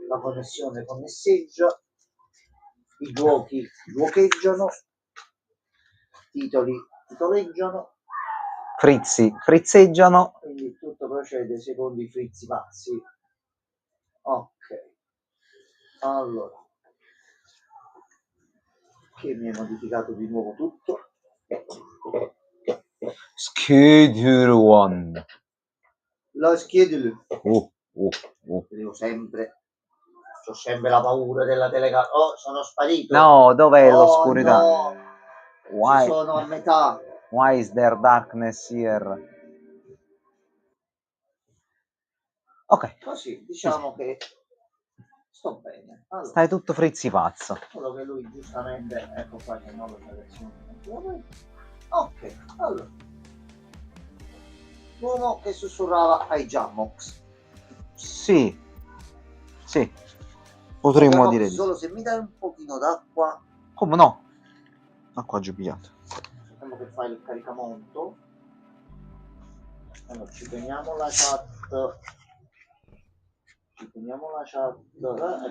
la connessione conneseggia, i giochi giocheggiano, titoli titoleggiano, frizzi frizzeggiano, quindi tutto procede secondo i frizzi pazzi. Ok, allora, che mi hai modificato di nuovo tutto. schedule one. La schedule. Devo sempre, ho sempre la paura della telecamera. Oh, sono sparito. No, dov'è Oh, l'oscurità? no, Why? ci sono a metà. Why is there darkness here? Ok. Così, diciamo che sto bene. Allora, Stai tutto frizzi pazzo. quello che lui giustamente, ecco qua che non lo seleziona. Ok, allora. L'uomo che sussurrava ai Jammox. Sì. Potremmo Jammox, dire di sì. solo se mi dai un pochino d'acqua. Come no? Acqua giù pigliato. Facciamo che fai il caricamonto. Allora, ci teniamo la chat. E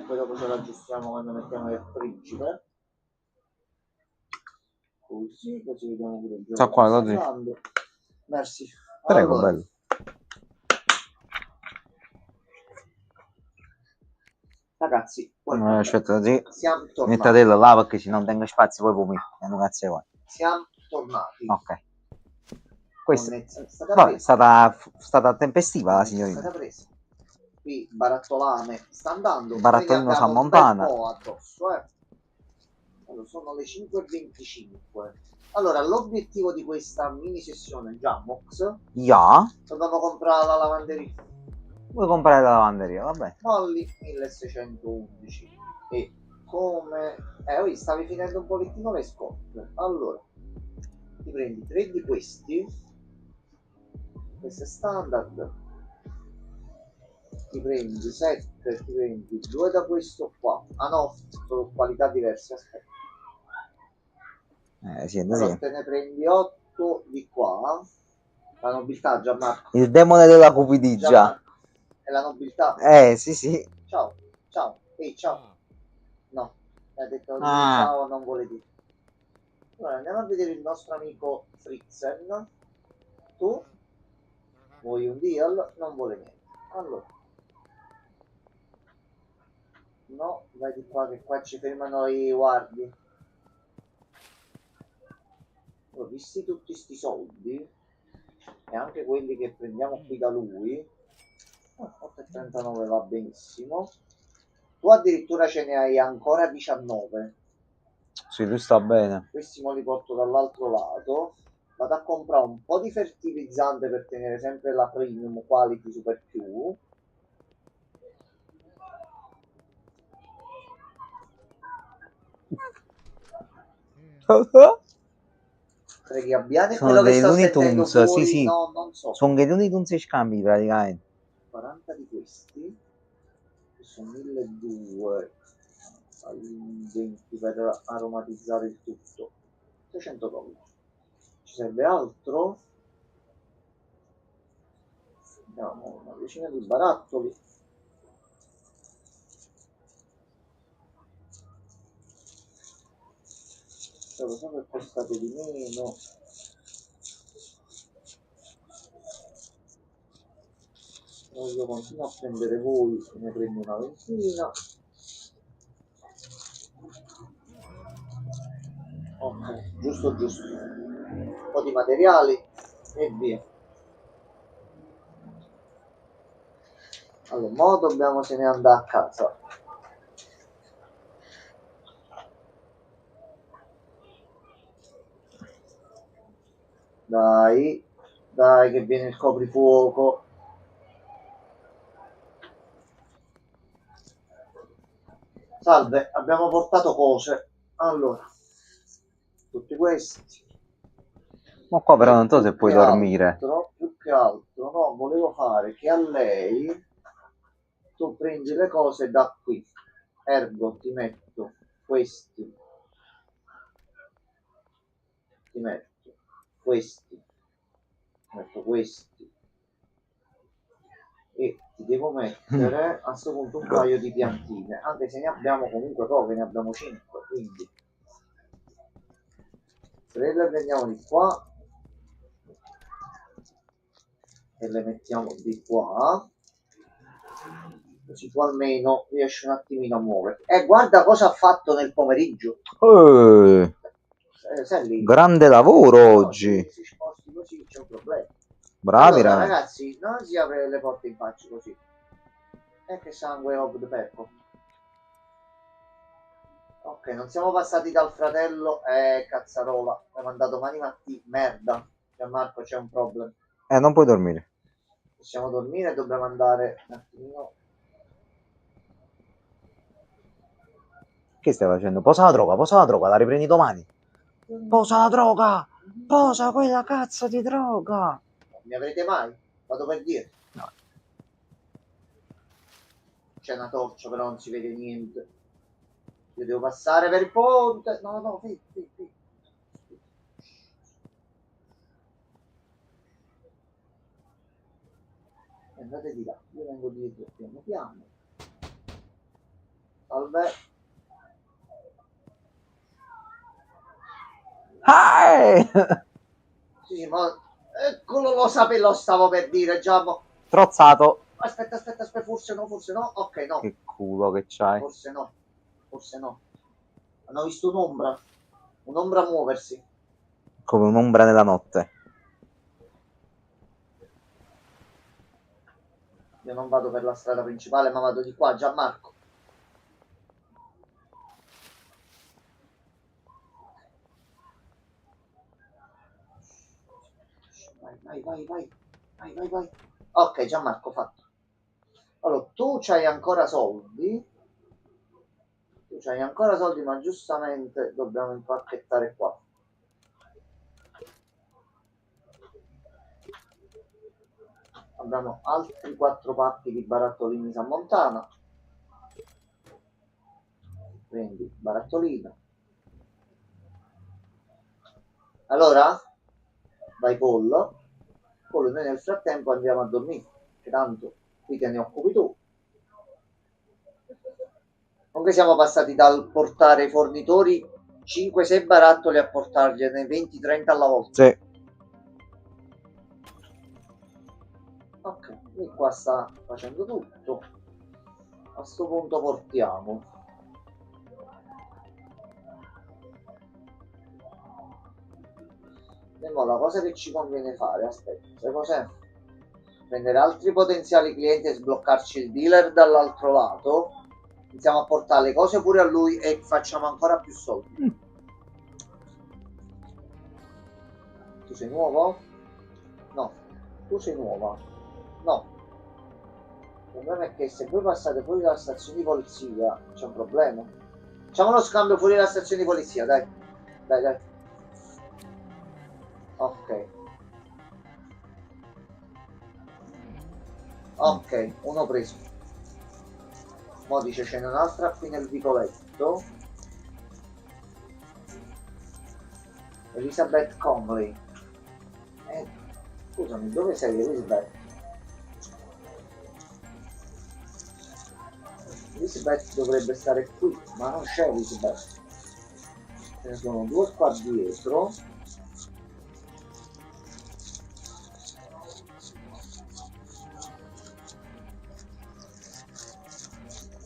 poi dopo ce la aggiustiamo quando mettiamo il principe. Così vediamo pure il gioco. Sta qua, così. Merci. Prego, Allora, bello. ragazzi, Aspetta, sì. siamo tornati. Mettetelo là perché se non tengo spazio poi vomito. Non cazzo vuoi. Siamo tornati. Ok. Questa è stata tempestiva la signorina. È stata presa. Qui Barattolame sta andando. Barattolino Noi Sammontana. un po' addosso, Allora, sono le 5:25. Allora, l'obiettivo di questa mini sessione Jammox. Dobbiamo comprare la lavanderia. Vuoi comprare la lavanderia? Vabbè. Molly 1611. E come stavi finendo un pochettino le scorte. Allora, ti prendi 3 di questi. Questo è standard. Ti prendi 7, ti prendi 2 da questo qua. Ah no, sono qualità diverse, aspetta. Sì, Allora, te ne prendi 8 di qua. La nobiltà, Gianmarco. Il demone della cupidigia. È la nobiltà. Sì. Ciao. Ehi, ciao. No, hai detto ciao, non vuole dire. Allora, andiamo a vedere il nostro amico Fritzen. Tu? Vuoi un deal? Non vuole niente. Allora. No, vai di qua che qua ci fermano i guardi. Allora, visti tutti sti soldi e anche quelli che prendiamo qui da lui, 8,39 va benissimo. Tu addirittura ce ne hai ancora 19. Sì, lui sta bene. Questi me li porto dall'altro lato. Vado a comprare un po' di fertilizzante per tenere sempre la premium quality super più. Che abbiate sono quello che dei sto Looney sentendo Tunes, fuori, sì. no, non so. Sono dei Looney Tunes e scambi praticamente. 40 di questi, che sono 1200, 20 per aromatizzare il tutto, 600 dollari. Ci serve altro? Abbiamo una decina di barattoli. Lo so che costate di meno. Io continuo a prendere voi, ne prendo una ventina. Ok, giusto. Un po' di materiali e via. Allora, mo dobbiamo se ne andare a casa. Dai che viene il coprifuoco. Salve, abbiamo portato cose. Allora, tutti questi. Ma qua però non so se puoi dormire. Più che altro, no, volevo fare che a lei tu prendi le cose da qui. Ergo ti metto questi. Ti metto questi. Metto questi. E Ti devo mettere a questo punto un paio di piantine, anche se ne abbiamo comunque poche, ne abbiamo 5, quindi 3 le prendiamo di qua e le mettiamo di qua, così tu almeno riesci un attimino a muoverti. E guarda cosa ha fatto nel pomeriggio. Sei lì. Grande lavoro oggi. Se sposti così c'è un problema. Bravi, Allora, ragazzi, non si apre le porte in faccia così. E che sangue of the peppo. Ok, non siamo passati dal fratello. Cazzarola. Mi ha mandato mani matti. Merda. Gianmarco, c'è un problema. non puoi dormire. Possiamo dormire e dobbiamo andare un attimino. Che stai facendo? Posa la droga, la riprendi domani. Posa la droga! Posa quella cazzo di droga! Mi avrete mai? Vado per dire. No. C'è una torcia, però non si vede niente. Io devo passare per il ponte. No, qui. Andate di là, io vengo dietro piano piano. Salve. Sì, ma eccolo, lo stavo per dire già. Trozzato. Aspetta, forse no. Ok, no. Che culo che c'hai. Forse no. Hanno visto un'ombra muoversi. Come un'ombra nella notte. Io non vado per la strada principale, ma vado di qua, Gianmarco. Vai. Ok, Gianmarco, fatto. Allora, tu c'hai ancora soldi, ma giustamente dobbiamo impacchettare qua. Abbiamo altri 4 pacchi di barattolini San Montana. Prendi barattolino. Allora, vai pollo, noi nel frattempo andiamo a dormire, che tanto qui te ne occupi tu. Comunque siamo passati dal portare i fornitori 5-6 barattoli a portargliene 20-30 alla volta. Sì. Ok, lui qua sta facendo tutto. A sto punto portiamo. La cosa che ci conviene fare, aspetta, sai cos'è? Prendere altri potenziali clienti e sbloccarci il dealer dall'altro lato. Iniziamo a portare le cose pure a lui e facciamo ancora più soldi. Tu sei nuovo? No. Tu sei nuova? No. Il problema è che se voi passate fuori dalla stazione di polizia c'è un problema. Facciamo uno scambio fuori dalla stazione di polizia, dai. Ok, uno preso. Mo dice ce n'è un'altra qui nel vicoletto. Elizabeth Conley. Scusami, dove sei Elizabeth? Elizabeth dovrebbe stare qui, ma non c'è Elizabeth. Ce ne sono 2 qua dietro.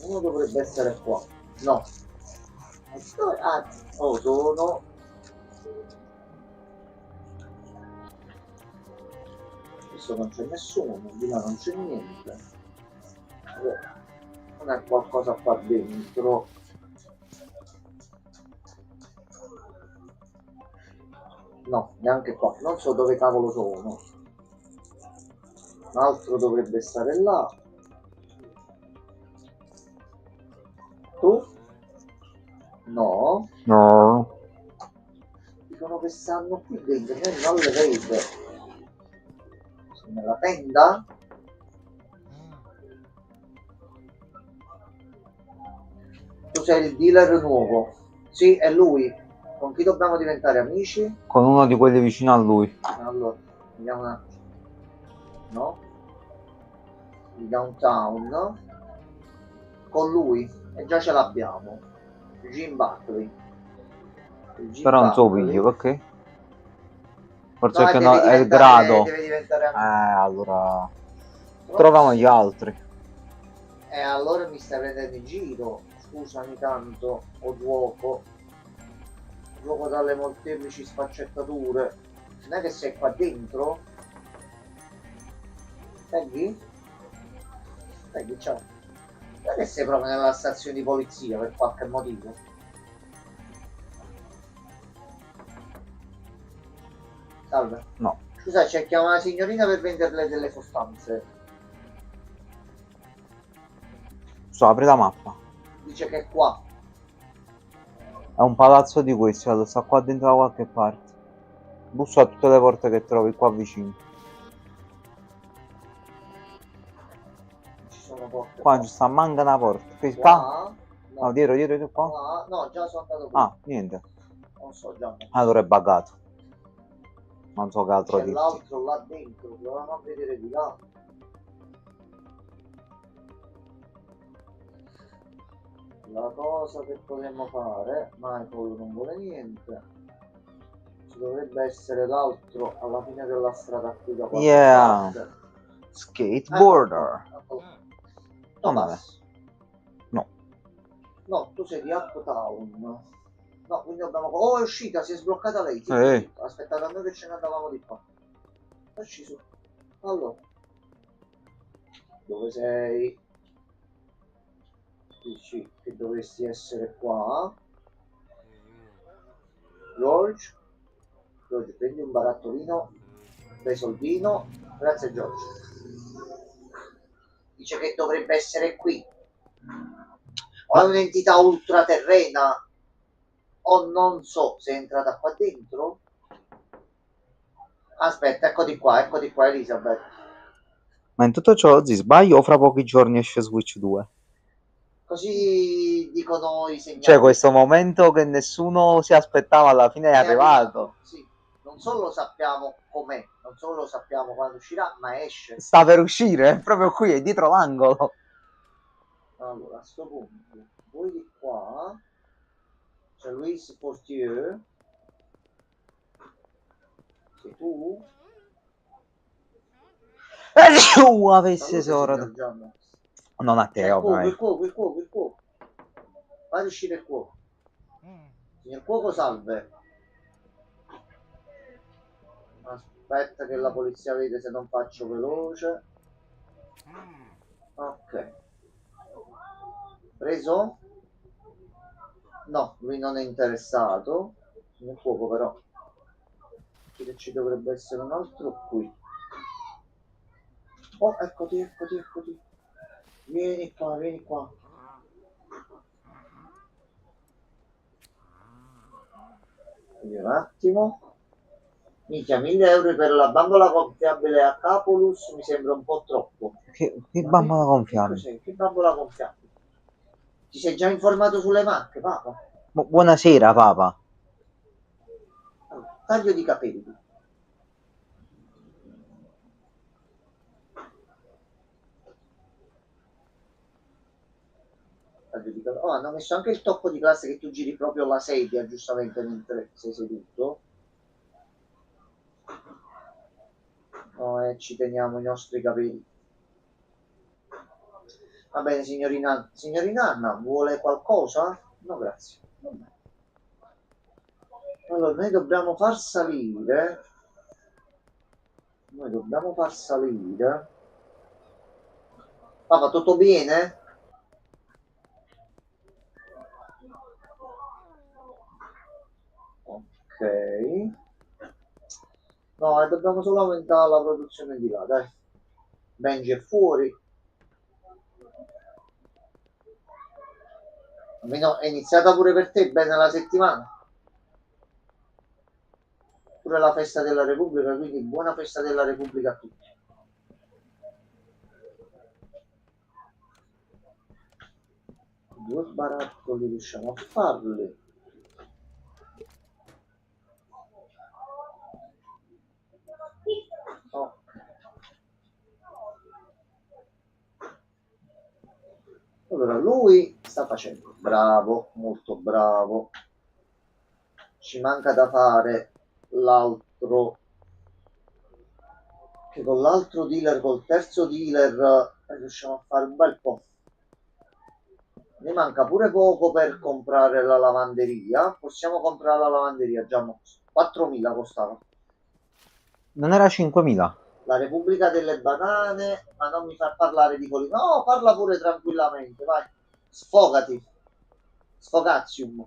Uno dovrebbe essere qua. No. Sono. Questo non c'è nessuno, di là non c'è niente. Non è qualcosa qua dentro. No, neanche qua. Non so dove cavolo sono. Un altro dovrebbe stare là. Tu? No. Dicono che stanno qui dentro, non le vedo. Sono nella tenda? Tu sei il dealer nuovo. Sì, è lui. Con chi dobbiamo diventare amici? Con uno di quelli vicino a lui. Allora, vediamo un attimo. No? di Downtown con lui e già ce l'abbiamo. Eugene Buckley. Però non so piglio, perché? Forse No, che deve no, è il diventare, grado. deve diventare amico. Allora troviamo gli altri. Allora mi stai prendendo in giro. Scusami tanto, o gioco dalle molteplici sfaccettature. Non è che sei qua dentro? Peggy? Peggy, ciao. Non è che sei proprio nella stazione di polizia per qualche motivo? Salve. No. Scusa, cerchiamo una signorina per venderle delle sostanze. Apri la mappa. Dice che è qua. È un palazzo di questi, allora sta qua dentro da qualche parte. Bussa a tutte le porte che trovi qua vicino. Ci sono porte. Qua ci sta manca una porta. Qua? Qua? No, dietro qua. Qua? No, già sono andato qui. Niente. Non so già. Allora è buggato. Non so che altro C'è dirti. l'altro là dentro, proviamo a vedere di là. La cosa che potremmo fare, Michael non vuole niente. Ci dovrebbe essere l'altro alla fine della strada qui da qualche parte. Skateboarder. Thomas. No. No, tu sei di Uptown. No, quindi dobbiamo... Oh, è uscita, si è sbloccata lei. Sì, aspettate a noi che ce ne andavamo di qua. Facci su. Allora. Dove sei? Dici che dovresti essere qua. George. George, prendi un barattolino. Dai soldino. Grazie George. Dice che dovrebbe essere qui. O è un'entità ultraterrena. O non so se è entrata qua dentro. Aspetta, eccoti qua Elizabeth. Ma in tutto ciò, Zi, sbaglio o fra pochi giorni esce Switch 2? Così dicono i segnali. Cioè, questo momento che nessuno si aspettava alla fine è arrivato. Sì, non solo lo sappiamo com'è, non solo lo sappiamo quando uscirà, ma esce. Sta per uscire, è proprio qui, è dietro l'angolo. Allora, a sto punto, voi di qua, c'è Louis Portier, sei tu? Avesse sorato. Non a te, il cuoco. Fai uscire il cuoco. Signor cuoco, salve. Aspetta che la polizia vede se non faccio veloce. Ok. Preso? No, lui non è interessato. Signor cuoco però. Che ci dovrebbe essere un altro qui. Oh, eccoti. Vieni qua. Vedi un attimo. Minchia, 1.000 € per la bambola gonfiabile a Capolus mi sembra un po' troppo. Che bambola gonfiabile? Che bambola gonfiabile? Ti sei già informato sulle marche, Papa? Buonasera, Papa. Allora, taglio di capelli. Oh, hanno messo anche il tocco di classe che tu giri proprio la sedia, giustamente, mentre sei seduto. No, ci teniamo i nostri capelli. Va bene, signorina. Signorina Anna, vuole qualcosa? No, grazie. Allora, noi dobbiamo far salire. Papà, tutto bene? Ok. No, dobbiamo solo aumentare la produzione di là, dai. Benji è fuori. Almeno è iniziata pure per te bene la settimana. Pure la festa della Repubblica, quindi buona festa della Repubblica a tutti. Due barattoli riusciamo a farli. Oh. Allora, lui sta facendo, bravo, molto bravo. Ci manca da fare l'altro, che con l'altro dealer, col terzo dealer, riusciamo a fare un bel po'. Ne manca pure poco per comprare la lavanderia. Possiamo comprare la lavanderia, già 4.000 costava. Non era 5.000? La Repubblica delle Banane, ma non mi far parlare di quelli. No, parla pure tranquillamente, vai. Sfogati. Sfogazium.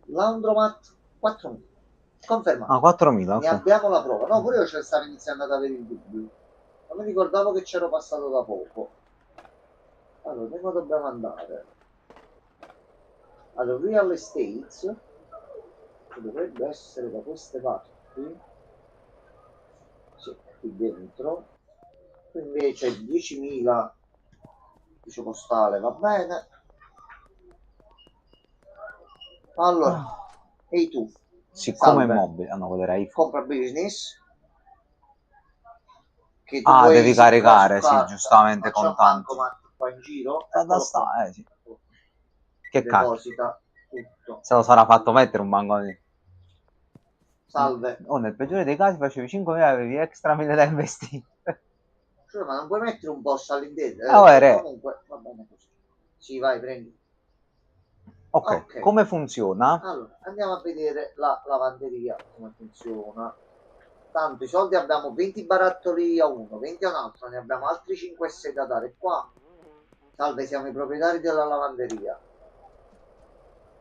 Laundromat 4.000. Confermato. Ah, 4.000, Ne ok. abbiamo la prova. No, pure io ce stavo iniziando ad avere il dubbio. Non mi ricordavo che c'ero passato da poco. Allora, dove dobbiamo andare? Allora, Real Estates, che dovrebbe essere da queste parti. Sì, qui dentro. Qui invece 10.000 ufficio postale, va bene. Allora, ehi tu, Siccome salve, immobile, ah no, quello era iPhone. compra business, che tu Ah, vuoi devi sì, qua su caricare, sì, carta, giustamente, ma c'è un contanti. bancomat qua in giro, Da eccolo sta, qua, sì. Che cacchio, deposita tutto. se lo sarà fatto mettere un banco lì. Salve, Oh, nel peggiore dei casi facevi 5.000 e avevi extra 1.000 da investire. cioè, ma non puoi mettere un boss all'interno, Ah, re. comunque va bene così. Sì, vai, prendi. Ok, Ok, come funziona? allora andiamo a vedere la lavanderia, come funziona. Tanto i soldi abbiamo 20 barattoli a uno, 20 a un altro, ne abbiamo altri 5 e 6 da dare qua. Salve, siamo i proprietari della lavanderia.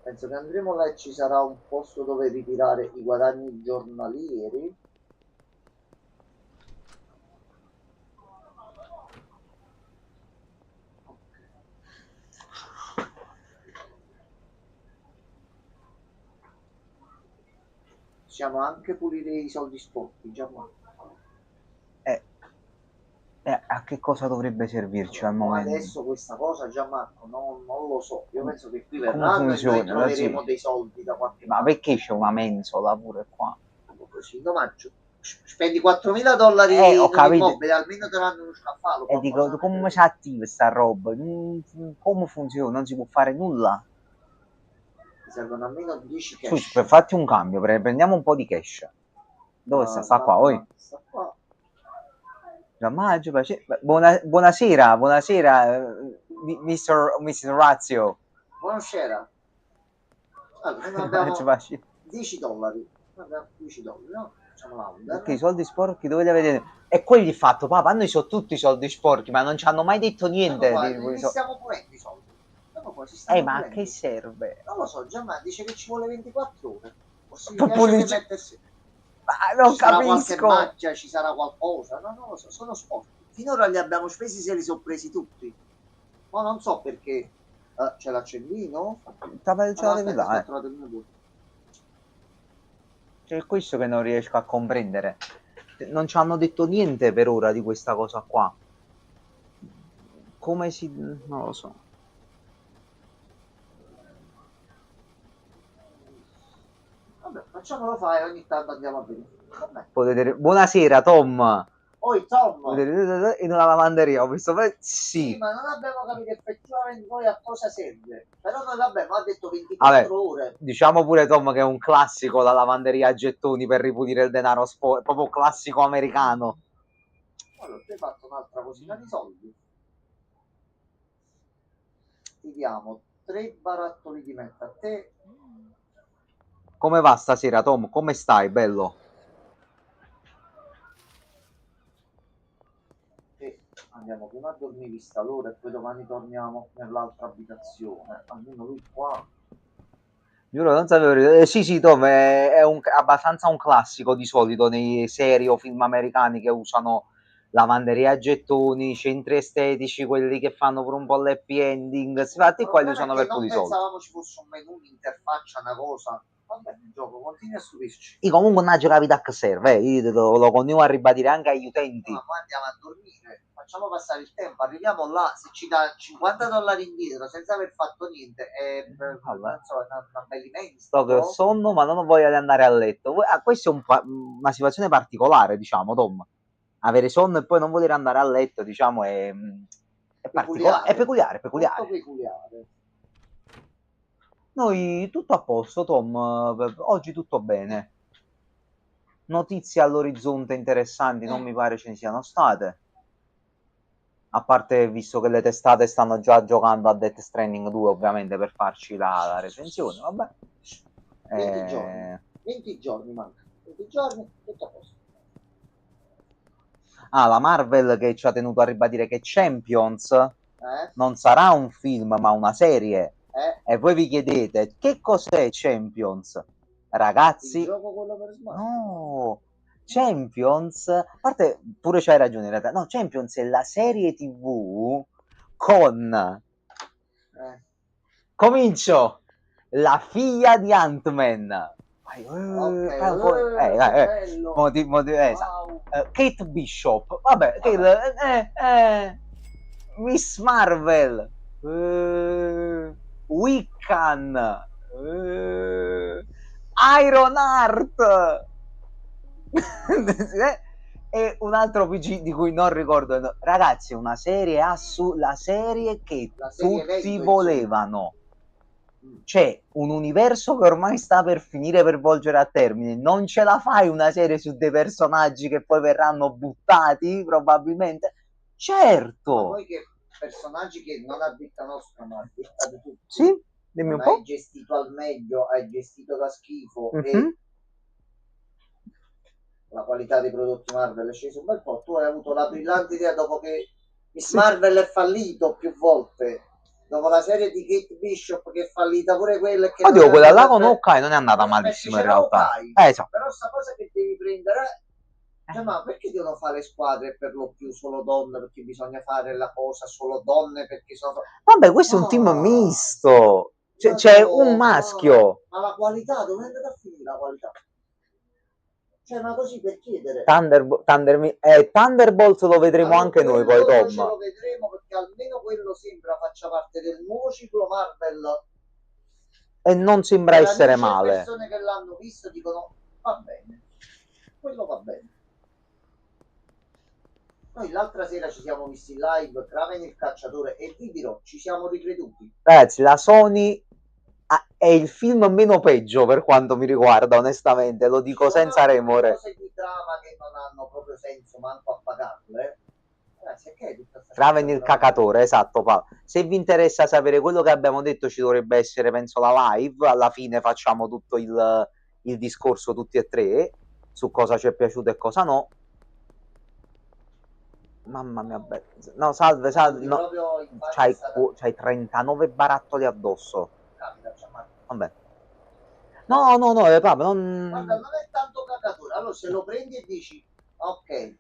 Penso che andremo là e ci sarà un posto dove ritirare i guadagni giornalieri. Possiamo anche pulire i soldi sporchi, già ma. A che cosa dovrebbe servirci al Allora, momento? adesso questa cosa, Gianmarco, non lo so. Io penso che qui Come verranno e noi funziona? troveremo Sì. dei soldi da qualche Ma parte. perché c'è una mensola pure qua? Così, in omaggio. Spendi 4.000 dollari Ho in un capito. immobile, almeno te danno uno scaffalo. E dico, come si attiva sta roba? Come funziona? Non si può fare nulla. Ti servono almeno 10 Scusi, cash. per farti un cambio, prendiamo un po' di cash. Dove sta? Sta qua, oi? Sta qua. Maggio, buonasera, buonasera, Mr. Razio. Buonasera. Allora, noi abbiamo Facci- 10 dollari. Noi abbiamo 10 dollari, no? Facciamo Perché l'under. i soldi sporchi dove li avete? E quelli fatto, papà, a noi sono tutti i soldi sporchi, ma non ci hanno mai detto niente. Li stiamo pulendo i soldi. Dopo poi si stanno Ma a pulendo. che serve? Non lo so, Gianma dice che ci vuole 24 ore. O si Per piace se pulire. mettersi. Ma non Ci sarà qualche capisco. macchia, ci sarà qualcosa. No, non lo so, sono sporchi. Finora li abbiamo spesi, se li sono presi tutti. Ma non so perché. C'è l'accendino? Ce la devi dare. C'è questo che non riesco a comprendere. Non ci hanno detto niente per ora di questa cosa qua. Come si... non lo so. Vabbè, facciamolo fare, ogni tanto andiamo a vedere. Vabbè. Potete... Buonasera, Tom. Poi Tom. In una lavanderia, ho visto... Sì, Sì. ma non abbiamo capito effettivamente poi a cosa serve. Però noi vabbè, ma ha detto 24 ore. Diciamo pure Tom che è un classico la lavanderia a gettoni per ripulire il denaro sporco, proprio classico americano. Allora, ti hai fatto un'altra cosina di soldi. Ti diamo 3 barattoli di metta a te. Come va stasera, Tom? Come stai, bello? E andiamo prima a dormire vista l'ora e poi domani torniamo nell'altra abitazione. Almeno lui qua. Giuro, non sapevo. Sì, Tom, è abbastanza un classico di solito nei serie o film americani che usano lavanderia a gettoni, centri estetici, quelli che fanno pure un po' l'happy ending. Infatti, qua li usano per non i soldi. pensavamo ci fosse un menù, un'interfaccia, una cosa. Va bene, il gioco continua a stupirci. Io comunque non ho capito a che serve, io lo continuo a ribadire anche agli utenti. Ma poi andiamo a dormire, facciamo passare il tempo, arriviamo là, se ci dà 50 dollari indietro senza aver fatto niente, è non so, una bella immensa. Sto che ho sonno, ma non ho voglia di andare a letto. Questa è una situazione particolare, diciamo, Tom. Avere sonno e poi non voler andare a letto, diciamo, è particolare, è peculiare. Molto peculiare. Noi tutto a posto, Tom, oggi tutto bene. Notizie all'orizzonte interessanti non mi pare ce ne siano state. A parte visto che le testate stanno già giocando a Death Stranding 2, ovviamente, per farci la recensione, vabbè. 20 giorni manca. 20 giorni, tutto a posto. La Marvel che ci ha tenuto a ribadire che Champions non sarà un film ma una serie. E voi vi chiedete che cos'è Champions? Ragazzi, il gioco quello per smartphone. No, Champions, a parte pure c'hai ragione in realtà, no, Champions è la serie TV con comincio la figlia di Ant-Man. Kate Bishop, vabbè, Miss Marvel, Wiccan, Iron Heart e un altro PG di cui non ricordo. Ragazzi, una serie la serie che tutti volevano. C'è un universo che ormai sta per finire, per volgere a termine. Non ce la fai una serie su dei personaggi che poi verranno buttati probabilmente? Certo. Ma poi che personaggi che non a vita nostra, ma a vita di tutti. Sì, dimmi un po'. Hai gestito al meglio, hai gestito da schifo e la qualità dei prodotti Marvel è scesa un bel po'. Tu hai avuto la brillante idea dopo che Miss Marvel è fallito più volte. Dopo la serie di Kate Bishop che è fallita pure quella che oddio, quella là con Hawkeye non è andata malissimo in realtà. Esatto. Però sta cosa che devi prendere, cioè, ma perché devono fare squadre per lo più solo donne? Perché bisogna fare la cosa solo donne perché sono... Vabbè, questo è un team misto, c'è un maschio. Ma la qualità, dove è andata a finire la qualità? Cioè, ma così per chiedere. Thunderbolt lo vedremo anche noi poi, Tom. Ce lo vedremo perché almeno quello sembra faccia parte del nuovo ciclo Marvel. E non sembra essere male. Le persone che l'hanno visto dicono, va bene, quello va bene. Noi l'altra sera ci siamo visti in live Kraven il cacciatore e vi dirò, ci siamo ricreduti. Ragazzi, la Sony è il film meno peggio per quanto mi riguarda, onestamente, lo dico senza remore. Cose di trama che non hanno proprio senso manco a pagarle. Ragazzi, che è tutta Kraven il cacatore, esatto, Paolo. Se vi interessa sapere quello che abbiamo detto, ci dovrebbe essere, penso, la live. Alla fine facciamo tutto il discorso tutti e tre su cosa ci è piaciuto e cosa no. Mamma mia, no, salve, no. C'hai 39 barattoli addosso. Vabbè. No, papà, non... Guarda, non è tanto cacatura. Allora, se lo prendi e dici, ok,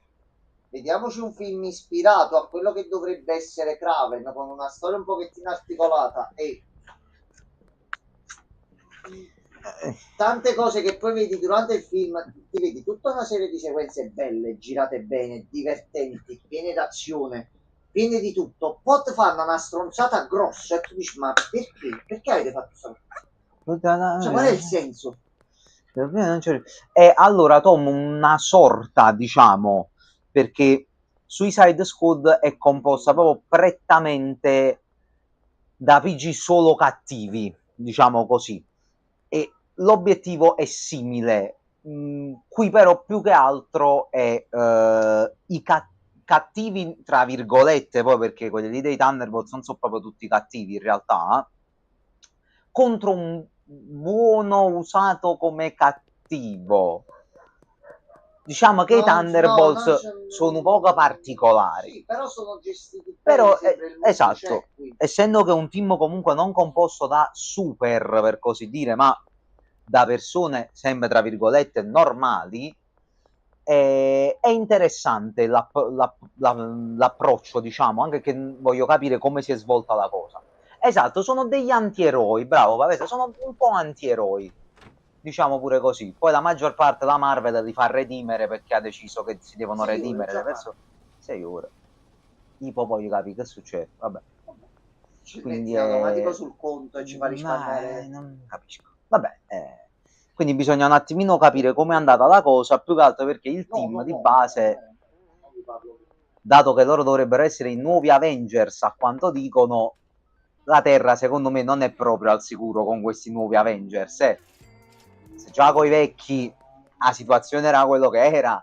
vediamoci un film ispirato a quello che dovrebbe essere Kraven, con una storia un pochettino articolata e tante cose che poi vedi durante il film, ti vedi tutta una serie di sequenze belle, girate bene, divertenti, piene d'azione, piene di tutto, poi ti fanno una stronzata grossa e tu dici, ma perché? Perché avete fatto questo? Cioè, qual è il senso? Allora, Tom, una sorta, diciamo, perché Suicide Squad è composta proprio prettamente da PG solo cattivi, diciamo così, e l'obiettivo è simile. Qui però più che altro è i cattivi, tra virgolette, poi perché quelli lì dei Thunderbolts non sono proprio tutti cattivi in realtà, contro un buono usato come cattivo. Diciamo che i Thunderbolts sono poco particolari. Sì, però sono gestiti però esatto, essendo che è un team comunque non composto da super, per così dire, ma da persone sempre tra virgolette normali, è interessante l'approccio, diciamo, anche che voglio capire come si è svolta la cosa. Esatto, sono degli antieroi, bravo, vabbè, sono un po' antieroi, diciamo pure così. Poi la maggior parte la Marvel li fa redimere perché ha deciso che si devono redimere le persone. 6 ore. Tipo voglio capire che succede, vabbè. Quindi è automatico sul conto e ci fa risparmiare. Non capisco. Vabbè, quindi bisogna un attimino capire come è andata la cosa, più che altro perché il team di base... dato che loro dovrebbero essere i nuovi Avengers, a quanto dicono, la Terra secondo me non è proprio al sicuro con questi nuovi Avengers. Se già con i vecchi la situazione era quello che era,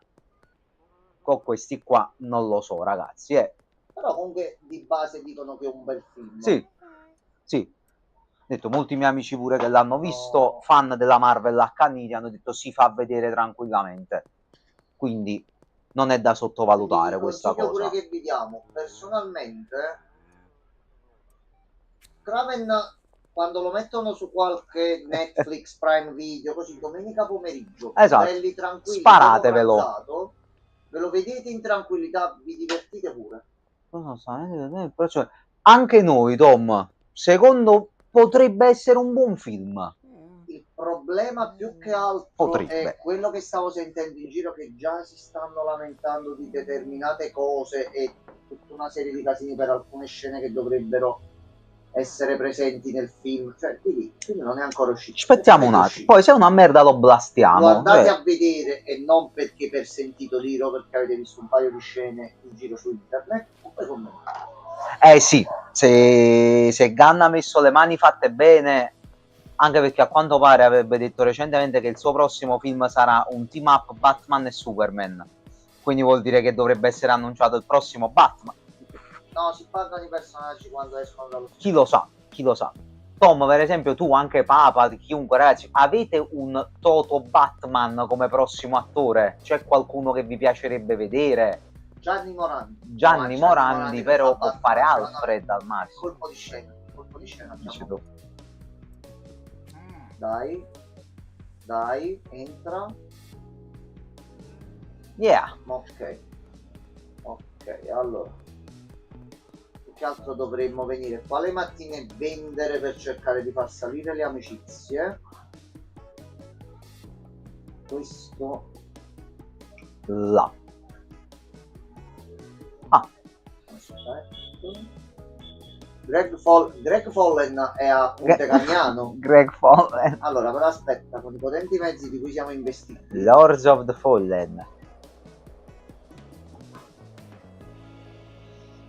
con questi qua non lo so, ragazzi. Però comunque di base dicono che è un bel film. Sì, sì. Detto, molti miei amici pure che l'hanno visto, fan della Marvel accaniti, hanno detto si fa vedere tranquillamente. Quindi non è da sottovalutare questa cosa. Pure che vediamo, personalmente, Kraven, quando lo mettono su qualche Netflix Prime Video, così domenica pomeriggio, esatto, belli tranquilli, sparatevelo, ve lo vedete in tranquillità, vi divertite pure. Cioè, anche noi, Tom, secondo potrebbe essere un buon film. Il problema più che altro è quello che stavo sentendo in giro, che già si stanno lamentando di determinate cose e tutta una serie di casini per alcune scene che dovrebbero essere presenti nel film. Cioè, il film non è ancora uscito. Aspettiamo un attimo, poi se è una merda lo blastiamo. Lo andate a vedere, e non perché per sentito dire o perché avete visto un paio di scene in giro su internet, o poi commentate. Sì, se Gunn ha messo le mani fatte bene, anche perché a quanto pare avrebbe detto recentemente che il suo prossimo film sarà un team up Batman e Superman, quindi vuol dire che dovrebbe essere annunciato il prossimo Batman. No, si parlano i personaggi quando escono dallo Chi lo sa, chi lo sa. Tom, per esempio, tu, anche Papa, chiunque, ragazzi, avete un Toto Batman come prossimo attore? C'è qualcuno che vi piacerebbe vedere? Gianni Morandi. Gianni Morandi però può fare Alfred al massimo. Colpo di scena. Colpo di scena. Dai. Dai, entra. Yeah. Ok. Ok, allora. Più che altro dovremmo venire qua le mattine e vendere per cercare di far salire le amicizie. Questo. Là. Ah. Greg Fallen è a Ponte Cagnano. Greg Fallen. Allora, però aspetta, con i potenti mezzi di cui siamo investiti. Lords of the Fallen.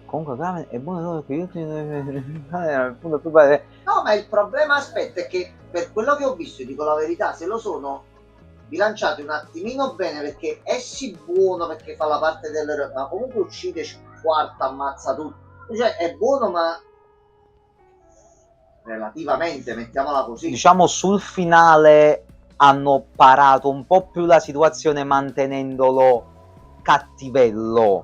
Comunque è buono che io no, ma il problema, aspetta, è che per quello che ho visto, dico la verità, se lo sono bilanciati un attimino bene, perché è sì buono perché fa la parte dell'eroe, ma comunque uccide, quarta, ammazza tutto. Cioè è buono, ma relativamente, mettiamola così. Diciamo sul finale hanno parato un po' più la situazione mantenendolo cattivello.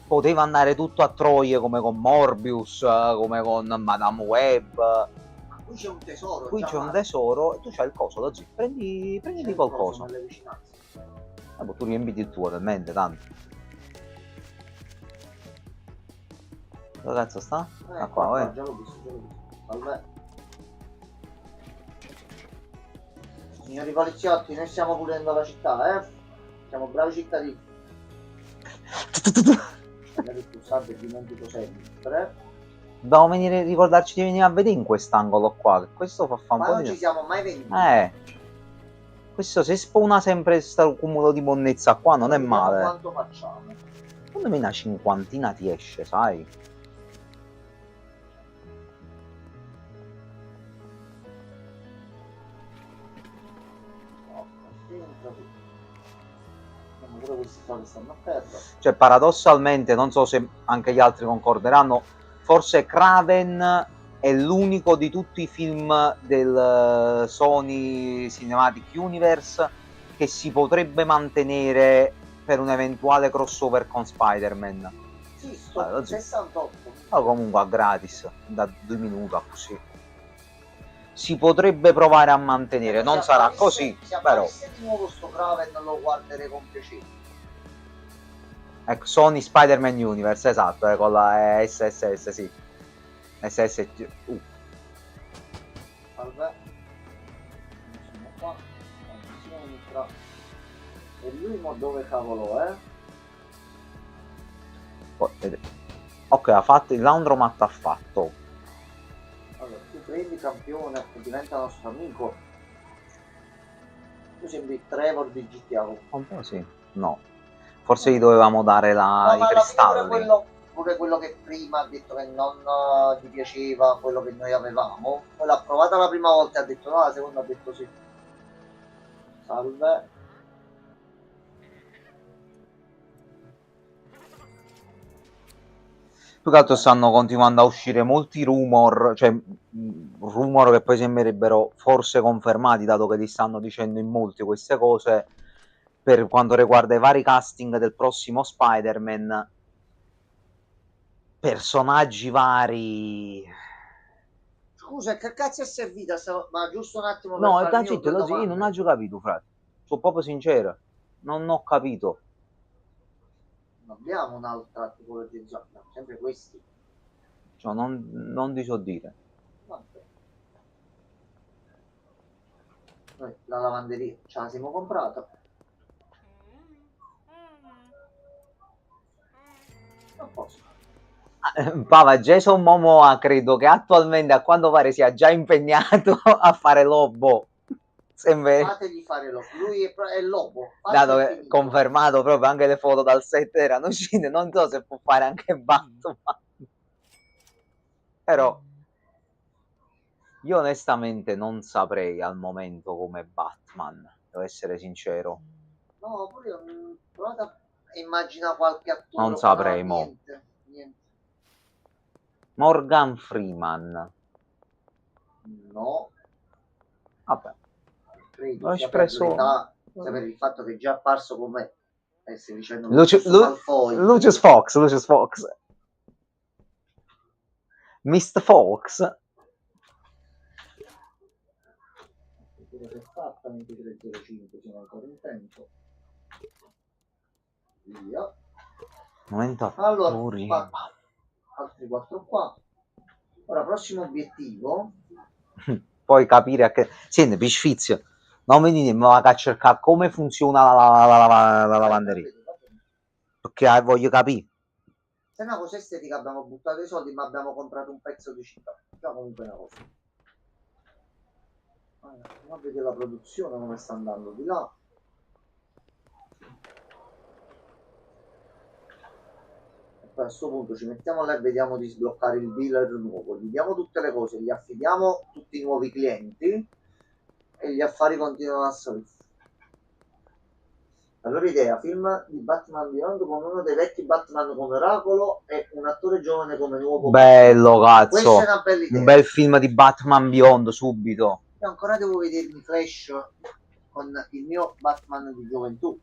Poteva andare tutto a troie come con Morbius, come con Madame Web. Qui c'è un tesoro. Qui c'è un tesoro e tu c'hai il coso da zio. Prenditi qualcosa. Boh, tu riempiti il tuo talmente tanto. Dove cazzo sta? Qua, già l'ho visto. Salve. Signori poliziotti, noi stiamo pulendo la città, Siamo bravi cittadini. Il pulsante dimentico sempre. Dobbiamo venire, ricordarci di venire a vedere in quest'angolo qua. Questo fa un po' non ci siamo mai venuti. Questo se spawna sempre questo cumulo di monnezza qua non è male. Quanto facciamo? Secondo me una cinquantina ti esce, sai? Cioè, paradossalmente, non so se anche gli altri concorderanno, forse Kraven è l'unico di tutti i film del Sony Cinematic Universe che si potrebbe mantenere per un eventuale crossover con Spider-Man. Sì, sto 68. O comunque a gratis, da 2 minuti così. Si potrebbe provare a mantenere, non sarà così, però. Se di nuovo sto Kraven lo guarderei con piacere. Ecco, Sony Spider-Man Universe, esatto, con la SSS, sì. SSU. Salve. Siamo qua. E lui mo dove cavolo è? Ok, ha fatto il Laundromat, ha fatto. Allora, tu prendi campione e diventa nostro amico. Tu sembri Trevor di GTA. Un po' sì, no. Forse gli dovevamo dare No, i ma alla fine cristalli. pure quello che prima ha detto che non gli piaceva quello che noi avevamo, poi l'ha provata la prima volta e ha detto no, la seconda ha detto sì. Salve. Più che altro stanno continuando a uscire molti rumor, cioè rumor che poi sembrerebbero forse confermati, dato che li stanno dicendo in molti queste cose, per quanto riguarda i vari casting del prossimo Spider-Man, personaggi vari. Scusa, che cazzo è servita? Ma giusto un attimo per No, e da farmi io zitto, due lo io non domande. ho capito, frate. Sono proprio sincero, non ho capito. Non abbiamo un'altra tipologia di giochi, abbiamo sempre questi. Cioè, non ti so dire. Vabbè. Noi la lavanderia ce la siamo comprata. A posto. Pava Jason Momoa credo che attualmente a quanto pare sia già impegnato a fare Lobo. Sembra, Fategli fare lo. Lui è lobo. dato Fatelo che finito. confermato proprio anche le foto dal set erano uscite, non so se può fare anche Batman. Però io onestamente non saprei al momento come Batman, devo essere sincero. No, pure io provate a immagina qualche Non attore, ma saprei, mo. niente, niente. Morgan Freeman. No, Vabbè, credo l'ho sia per espresso. l'età, sia per il fatto che è già apparso come stai dicendo lo stesso Malfoy. Lucius Fox. Mr. Fox. Quello che è fatta 2305, sono ancora in tempo. Via. Momento Allora, attori. altri 4 qua. Ora, prossimo obiettivo. Poi capire a che. Senti, per sfizio. Non mi dite, ma vado a cercare come funziona la lavanderia. Perché voglio capire. Se è una cosa estetica abbiamo buttato i soldi, ma abbiamo comprato un pezzo di città. Già comunque è una cosa. Andiamo a vedere la produzione come sta andando di là. E poi a questo punto ci mettiamo là e vediamo di sbloccare il dealer nuovo. Gli diamo tutte le cose, gli affidiamo tutti i nuovi clienti e gli affari continuano a salire. Allora idea, film di Batman Beyond con uno dei vecchi Batman come Oracolo e un attore giovane come nuovo Bello, Batman. Questa cazzo. è una bella idea. Un bel film di Batman Beyond subito. Io ancora devo vedermi Flash con il mio Batman di gioventù.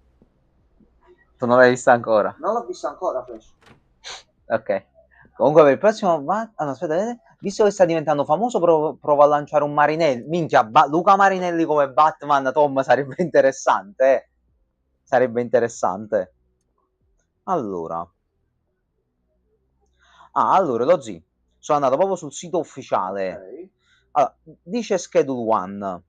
Tu non l'hai visto ancora? Non l'ho visto ancora Flash. Ok. Comunque per il prossimo aspetta, vedete? Visto che sta diventando famoso, provo a lanciare un Marinelli. Minchia, Luca Marinelli come Batman, Tom, sarebbe interessante, eh. Sarebbe interessante. Allora. Allora, lo zi. Sono andato proprio sul sito ufficiale. Okay. Allora, dice Schedule 1.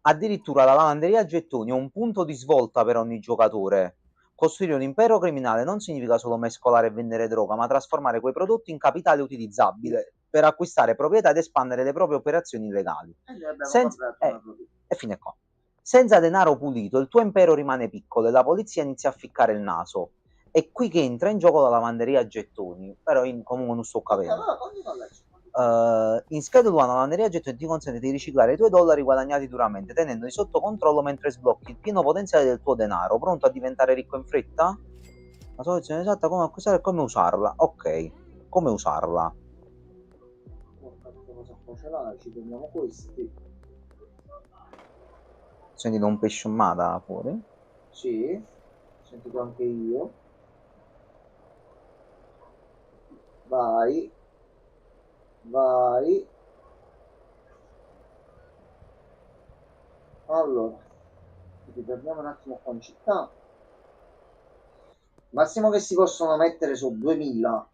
Addirittura la lavanderia a gettoni è un punto di svolta per ogni giocatore. Costruire un impero criminale non significa solo mescolare e vendere droga, ma trasformare quei prodotti in capitale utilizzabile per acquistare proprietà ed espandere le proprie operazioni illegali. E noi abbiamo Senza... comprato una proprietà. E fine qua. Senza denaro pulito il tuo impero rimane piccolo e la polizia inizia a ficcare il naso. È qui che entra in gioco la lavanderia a gettoni, però comunque non sto Ok, capendo. allora continua a leggere. In Schedule 1 la lavanderia a gettoni ti consente di riciclare i tuoi dollari guadagnati duramente, tenendoli sotto controllo mentre sblocchi il pieno potenziale del tuo denaro. Pronto a diventare ricco in fretta? La soluzione esatta come acquistare e come usarla. Ok, come usarla? Porca cosa qua ce l'hai? Ci prendiamo questi. Sentito un pesce mata fuori? Sì, ho sentito anche io. Vai. Vai. Allora, ritorniamo un attimo qua in città. Massimo che si possono mettere su 2000.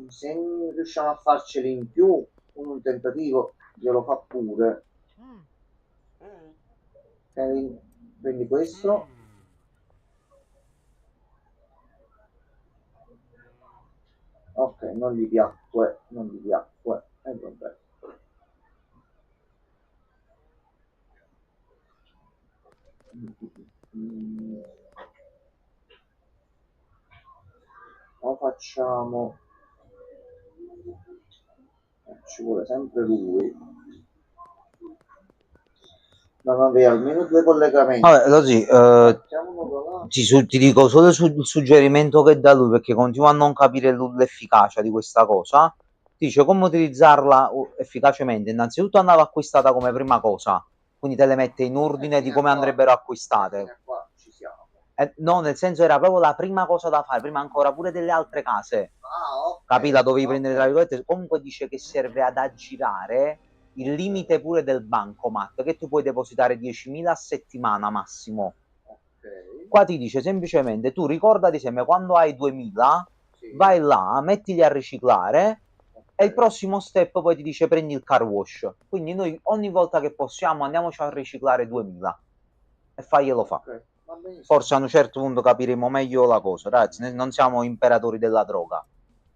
Se riusciamo a farceli in più, con un tentativo glielo fa pure. Ok, quindi questo. Ok, non gli piacque, non gli piacque. E vabbè. Lo facciamo. Ci vuole sempre lui. No, vabbè, almeno 2 collegamenti. Vabbè, così, ti dico solo il suggerimento che dà lui, perché continuo a non capire l'efficacia di questa cosa. Dice come utilizzarla efficacemente. Innanzitutto andava acquistata come prima cosa, quindi te le mette in ordine di come andrebbero acquistate. Qua ci siamo. No, nel senso era proprio la prima cosa da fare, prima ancora pure delle altre case. Okay, Capita, dovevi prendere tra virgolette. Comunque dice che serve ad aggirare il limite pure del bancomat, che tu puoi depositare 10.000 a settimana massimo. Okay. Qua ti dice semplicemente tu ricordati sempre quando hai 2000, sì, vai là, mettili a riciclare, okay, e il prossimo step poi ti dice prendi il car wash. Quindi noi ogni volta che possiamo andiamoci a riciclare 2000 e faglielo fa. Okay. Forse a un certo punto capiremo meglio la cosa, ragazzi, non siamo imperatori della droga,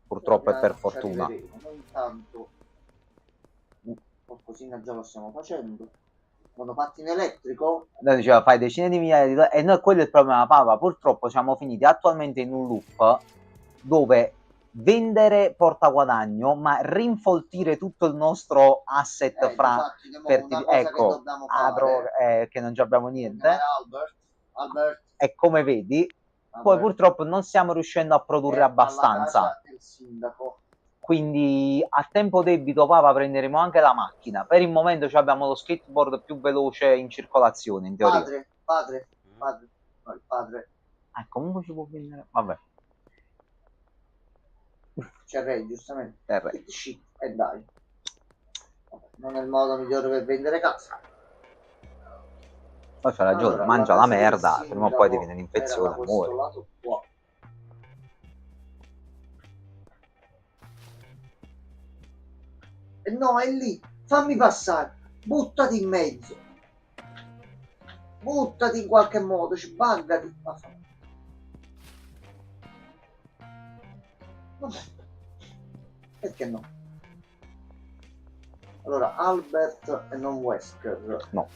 purtroppo e per fortuna. Intanto qualcosina già lo stiamo facendo. Monopattino elettrico? Noi diceva fai decine di migliaia di e noi quello è il problema, Papa. Purtroppo siamo finiti attualmente in un loop dove vendere porta guadagno, ma rinfoltire tutto il nostro asset fra ecco, che non abbiamo niente. Albert. E come vedi, poi purtroppo non stiamo riuscendo a produrre abbastanza. Del sindaco. Quindi a tempo debito, Papa, prenderemo anche la macchina. Per il momento abbiamo lo skateboard più veloce in circolazione, in teoria. Padre. No, il padre. Comunque ci può vendere. Vabbè. C'è Ray, giustamente. Ray. E dai. Non è il modo migliore per vendere casa. Poi c'ha ragione, allora, mangia la merda, prima o poi ti viene un'infezione, muore. No, è lì, fammi passare, buttati in mezzo, buttati in qualche modo, sbaggati. Vabbè, perché no? Allora, Albert e non Wesker. No.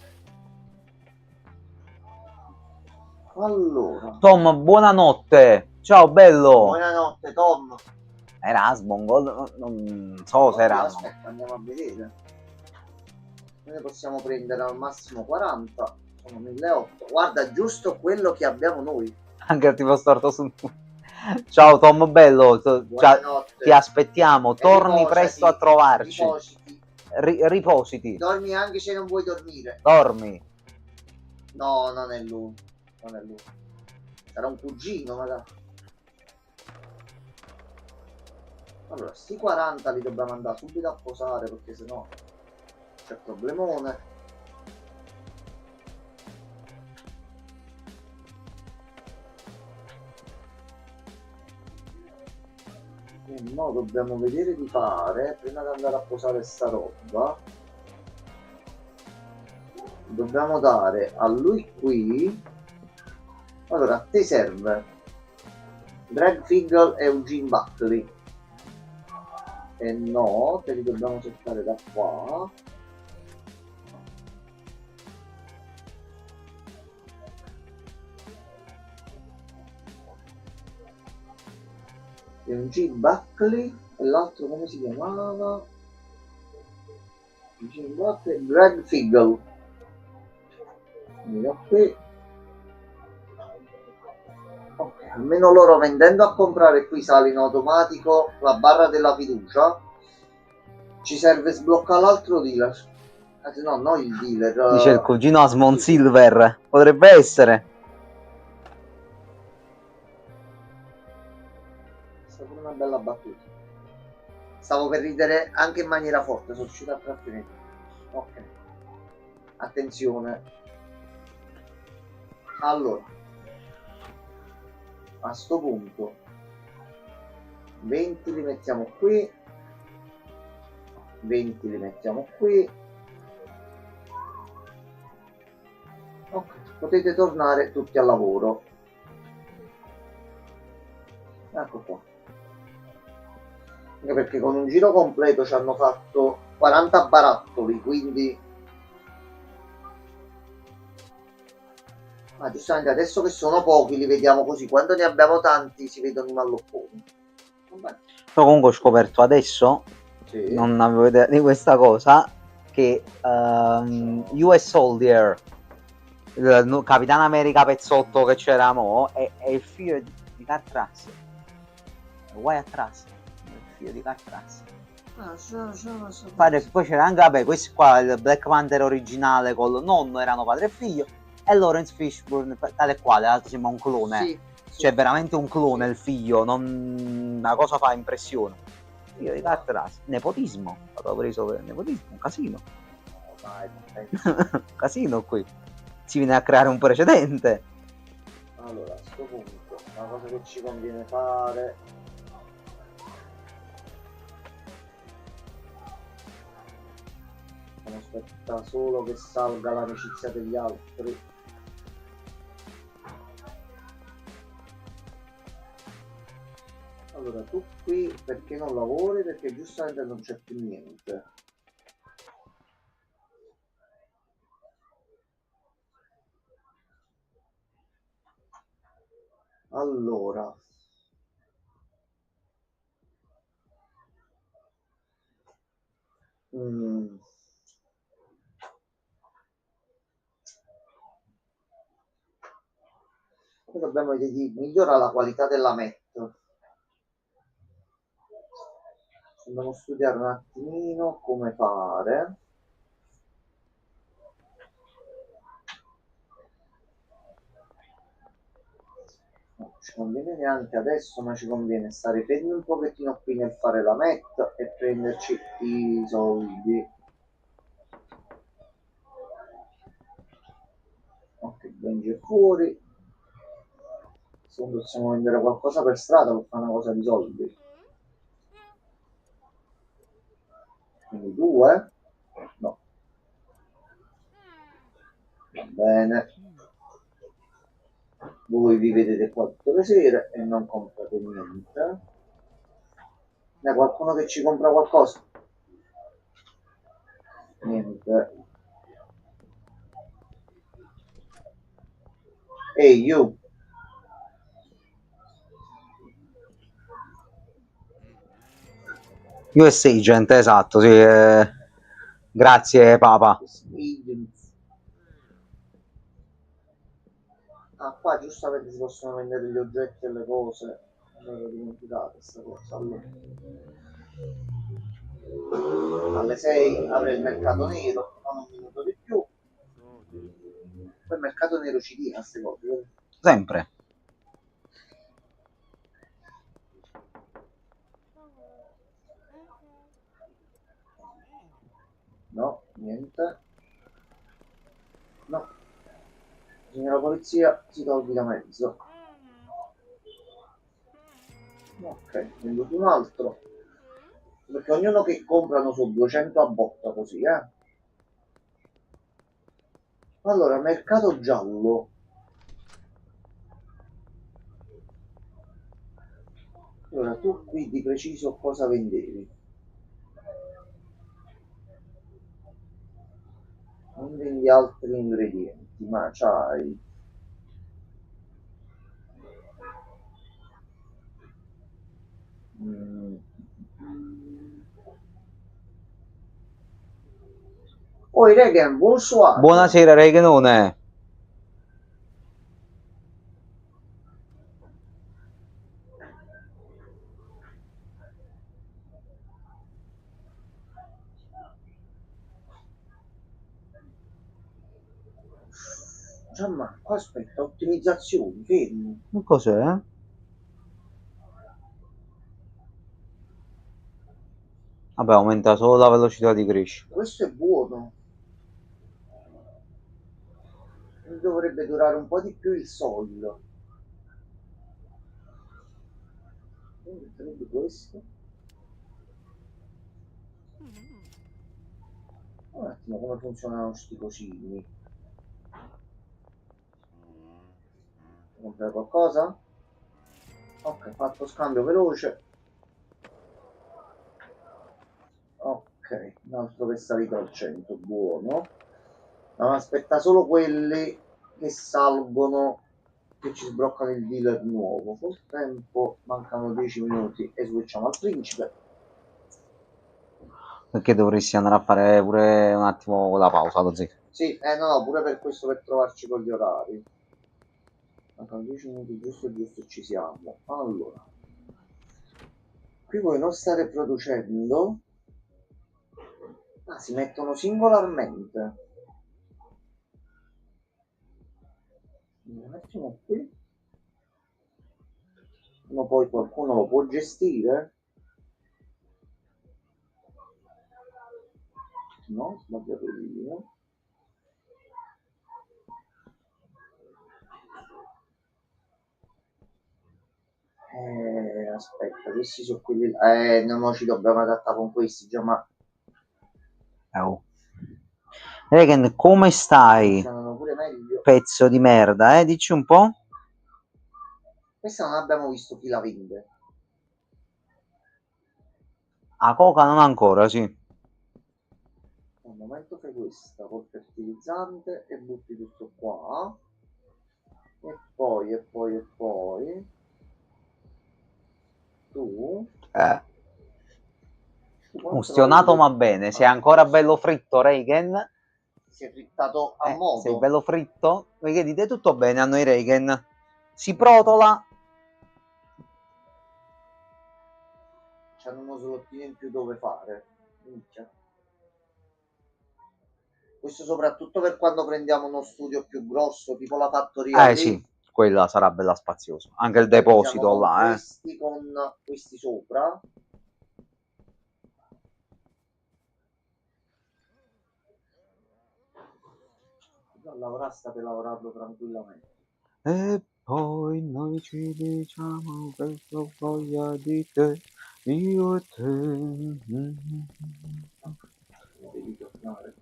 Allora. Tom, buonanotte. Ciao, bello. Buonanotte, Tom. Erasmus, non so se era. Aspetta, andiamo a vedere. Noi ne possiamo prendere al massimo 40. Sono 1.800. Guarda, giusto quello che abbiamo noi. Anche tipo storto sul. Ciao Tom, bello. Ti aspettiamo. Torni presto a trovarci. Ripositi. Dormi anche se non vuoi dormire. Dormi. No, non è lui. Non è lui. Sarà un cugino, magari. Allora, sti 40 li dobbiamo andare subito a posare perché sennò c'è problemone. No, dobbiamo vedere di fare, prima di andare a posare sta roba, dobbiamo dare a lui qui. Allora, a te serve Greg Figgle e Eugene Buckley. E no, te li dobbiamo cercare da qua. Eugene Buckley e l'altro come si chiamava? Eugene Buckley e Greg Figgle. Mira qui. Okay, almeno loro vendendo a comprare qui sale in automatico la barra della fiducia. Ci serve sbloccare l'altro dealer. No, non il dealer. Dice il cugino Asmon Silver. Potrebbe essere. È stata una bella battuta. Stavo per ridere anche in maniera forte, sono riuscito a trattenere. Ok. Attenzione. Allora. A sto punto 20 li mettiamo qui, 20 li mettiamo qui. Ok, potete tornare tutti al lavoro. Ecco qua. Anche perché con un giro completo ci hanno fatto 40 barattoli, quindi giustamente adesso che sono pochi li vediamo così, quando ne abbiamo tanti si vedono i mallopponi. Vabbè. Però comunque ho scoperto adesso, Sì. non avevo idea di questa cosa, che US Soldier, il Capitano America pezzotto che c'era mo, è il figlio di Kurt Russell. Wyatt Russell, è il figlio di Kurt Russell. Poi c'era anche, vabbè, questi qua, il Black Panther originale col nonno erano padre e figlio, e Lawrence Fishburne, tale e quale, l'altro sembra un clone. Sì, Cioè, veramente un clone il figlio, una cosa fa impressione. Figlio di Kurt Russell, nepotismo, l'ho preso per nepotismo, un casino. No, dai, casino qui. Si viene a creare un precedente. Allora, a sto punto, una cosa che ci conviene fare... Aspetta solo che salga l'amicizia degli altri. Allora, tu qui perché non lavori? Perché giustamente non c'è più niente. Allora, qui dobbiamo migliorare la qualità della MET. Andiamo a studiare un attimino come fare. Non ci conviene neanche adesso, ma ci conviene stare fermi un pochettino qui nel fare la MET e prenderci i soldi. Ok, Benji è fuori. Se non possiamo vendere qualcosa per strada, per fare una cosa di soldi. Quindi 2? No. Va bene. Voi vi vedete qua tutte le sere e non comprate niente. C'è qualcuno che ci compra qualcosa? Niente. Ehi, you. US Agent, esatto, sì. Grazie, Papa. Ah, qua giustamente si possono vendere gli oggetti e le cose. Non ero dimenticato questa cosa. Allora. Alle 6 avrei il mercato nero, non un minuto di più. Poi il mercato nero ci dia queste cose. Sempre. No, niente. No. Signora polizia, si tolvi da mezzo. Ok, venduto un altro. Perché ognuno che comprano su 200 a botta così, eh. Allora, mercato giallo. Allora, tu qui di preciso cosa vendevi? Non vendi altri ingredienti, ma c'hai... Poi Regan, bonsoir. Buonasera, Reganone. Gianmarco, aspetta, ottimizzazioni, fermo. Cos'è? Vabbè, aumenta solo la velocità di crescita. Questo è buono. Dovrebbe durare un po' di più il soldo. Sarebbe questo. Un attimo, come funzionano sti cosini? Comprare qualcosa? Ok, fatto scambio veloce. Ok, un altro che è salito al 100, buono. No, aspetta solo quelli che salgono che ci sbloccano il dealer nuovo. Col tempo mancano 10 minuti e switchiamo al principe. Perché dovresti andare a fare pure un attimo la pausa, così. Sì, no, pure per questo, per trovarci con gli orari. Mancano 10 minuti, giusto giusto ci siamo. Allora, qui vuoi non stare producendo? Ah, si mettono singolarmente. Un attimo qui. Ma poi qualcuno lo può gestire? No, sbagliato io. Aspetta, questi sono quelli. No, ci dobbiamo adattare con questi già, ma Oh. Regen, come stai? funzionano pure meglio. Pezzo di merda, dici un po'? Questa non abbiamo visto chi la vende. A coca non ancora, sì. Al momento fai questa col fertilizzante e butti tutto qua. E poi tu Ustionato controlli. ma bene, sei ancora bello fritto, Regen. Si è frittato a modo. Sei bello fritto. Perché dite tutto bene a noi, Regen. Si protola. C'hanno uno slottino in più dove fare. Minchia. Questo soprattutto per quando prendiamo uno studio più grosso, tipo la fattoria lì. Sì, quella sarà bella spaziosa. Anche il Diciamo deposito con là, questi con questi sopra. A lavorare state lavorando tranquillamente. E poi noi ci diciamo che ho voglia di te, io e te. Devi tornare.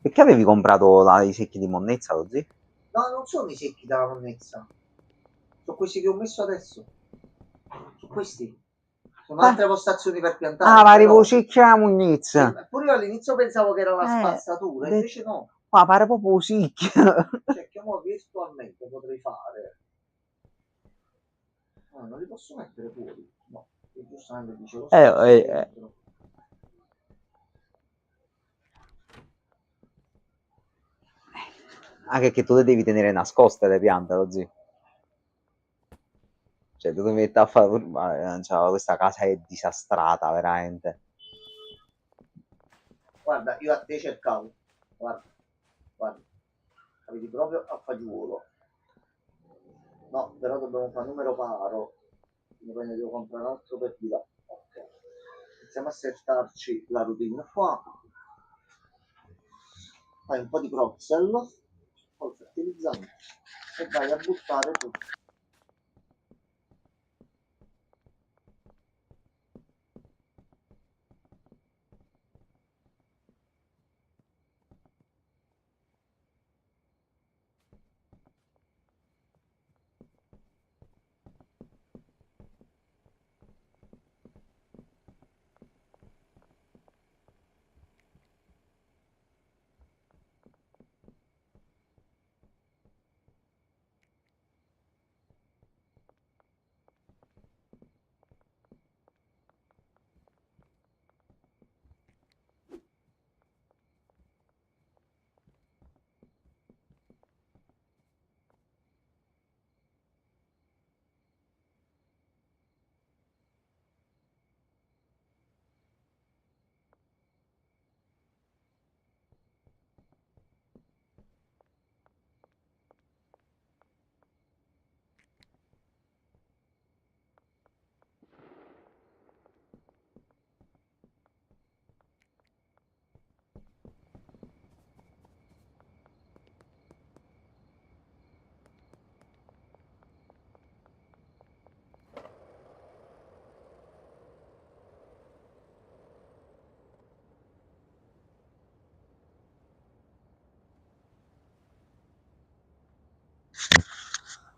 Perché avevi comprato i secchi di monnezza così? No, non sono i secchi della monnezza. Sono questi che ho messo adesso. Sono questi. Sono altre postazioni per piantare. Ah, pare però... secchi alla monnezza. Sì, pure io all'inizio pensavo che era la spazzatura, invece no. Ma pare proprio secchi. Cioè, che mo virtualmente potrei fare. No, non li posso mettere fuori. No, io giustamente dicevo dentro. Anche che tu le devi tenere nascoste le piante, lo zio. Cioè, tu devi mettere a fare... questa casa è disastrata, veramente. Guarda, io a te cercavo. Guarda, guarda. Avete proprio a fagiolo. No, però dobbiamo fare numero paro. Quindi poi ne devo comprare un altro per di là. Ok. Iniziamo a settarci la routine qua. Fai un po' di proxel, poi fertilizzante e vai a buttare tutto.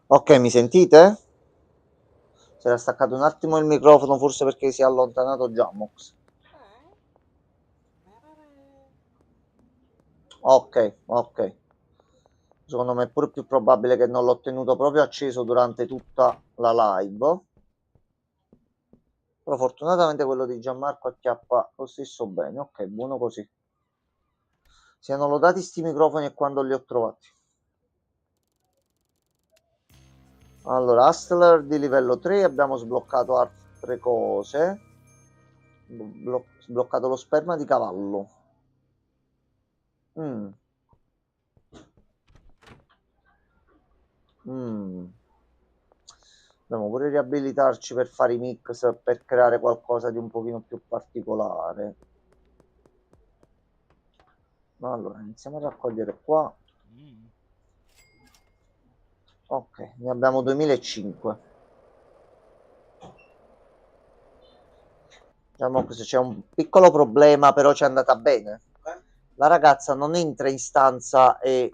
Ok, mi sentite? Si era staccato un attimo il microfono, forse perché si è allontanato Jamox. Ok, ok. Secondo me è pure più probabile che non l'ho tenuto proprio acceso durante tutta la live. Però fortunatamente quello di Gianmarco acchiappa lo stesso bene. Ok, buono così. Siano lodati sti microfoni e quando li ho trovati. Allora, Hustler di livello 3, abbiamo sbloccato altre cose. Sbloccato lo sperma di cavallo. Dobbiamo pure riabilitarci per fare i mix, per creare qualcosa di un pochino più particolare. Allora, iniziamo a raccogliere qua. Ok, ne abbiamo 2005. Diciamo che c'è un piccolo problema, però ci è andata bene. La ragazza non entra in stanza e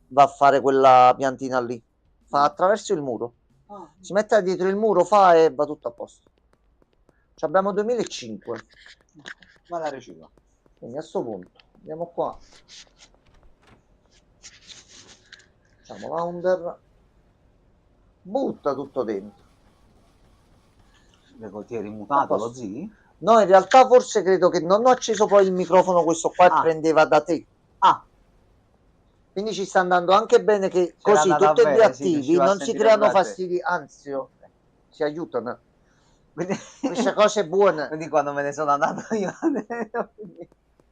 va a fare quella piantina lì. Fa attraverso il muro. Si mette dietro il muro, fa e va tutto a posto. Ci abbiamo 2005. Ma la reciva. Quindi a sto punto andiamo qua. Facciamo l'under. Butta tutto dentro. Ti eri mutato lo zii? No, in realtà forse credo che non ho acceso poi il microfono questo qua e prendeva da te. Quindi ci sta andando anche bene che così tutti e due attivi, non si creano fastidi, anzi si aiutano. Queste cose buone. Quindi quando me ne sono andato io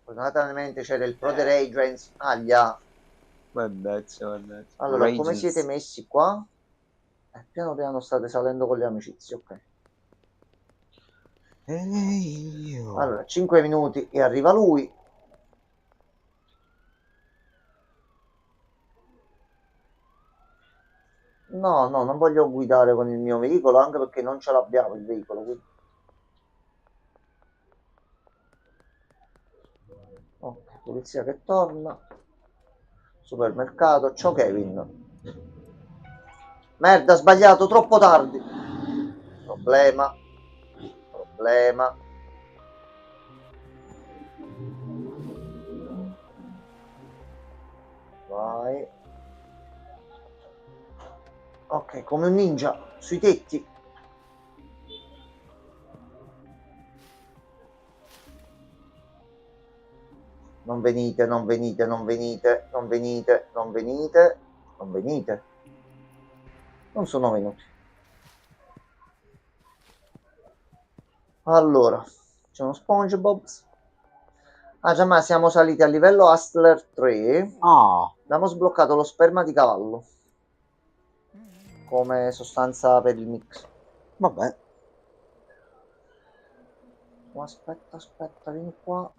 fortunatamente c'era il Pro The Rage aglia. Mannaggia. Allora, come siete messi qua? Piano piano state salendo con le amicizie, ok. Allora, 5 minuti e arriva lui. No, non voglio guidare con il mio veicolo, anche perché non ce l'abbiamo il veicolo. Quindi. Ok, polizia che torna. Supermercato, ciao Kevin. Merda, sbagliato, troppo tardi. Problema. Vai. Ok, come un ninja, sui tetti. Non venite. Non sono venuti. Allora, c'è uno SpongeBob. Già, ma siamo saliti a livello Hustler 3. Abbiamo sbloccato lo sperma di cavallo come sostanza per il mix. Vabbè. Aspetta, vieni qua.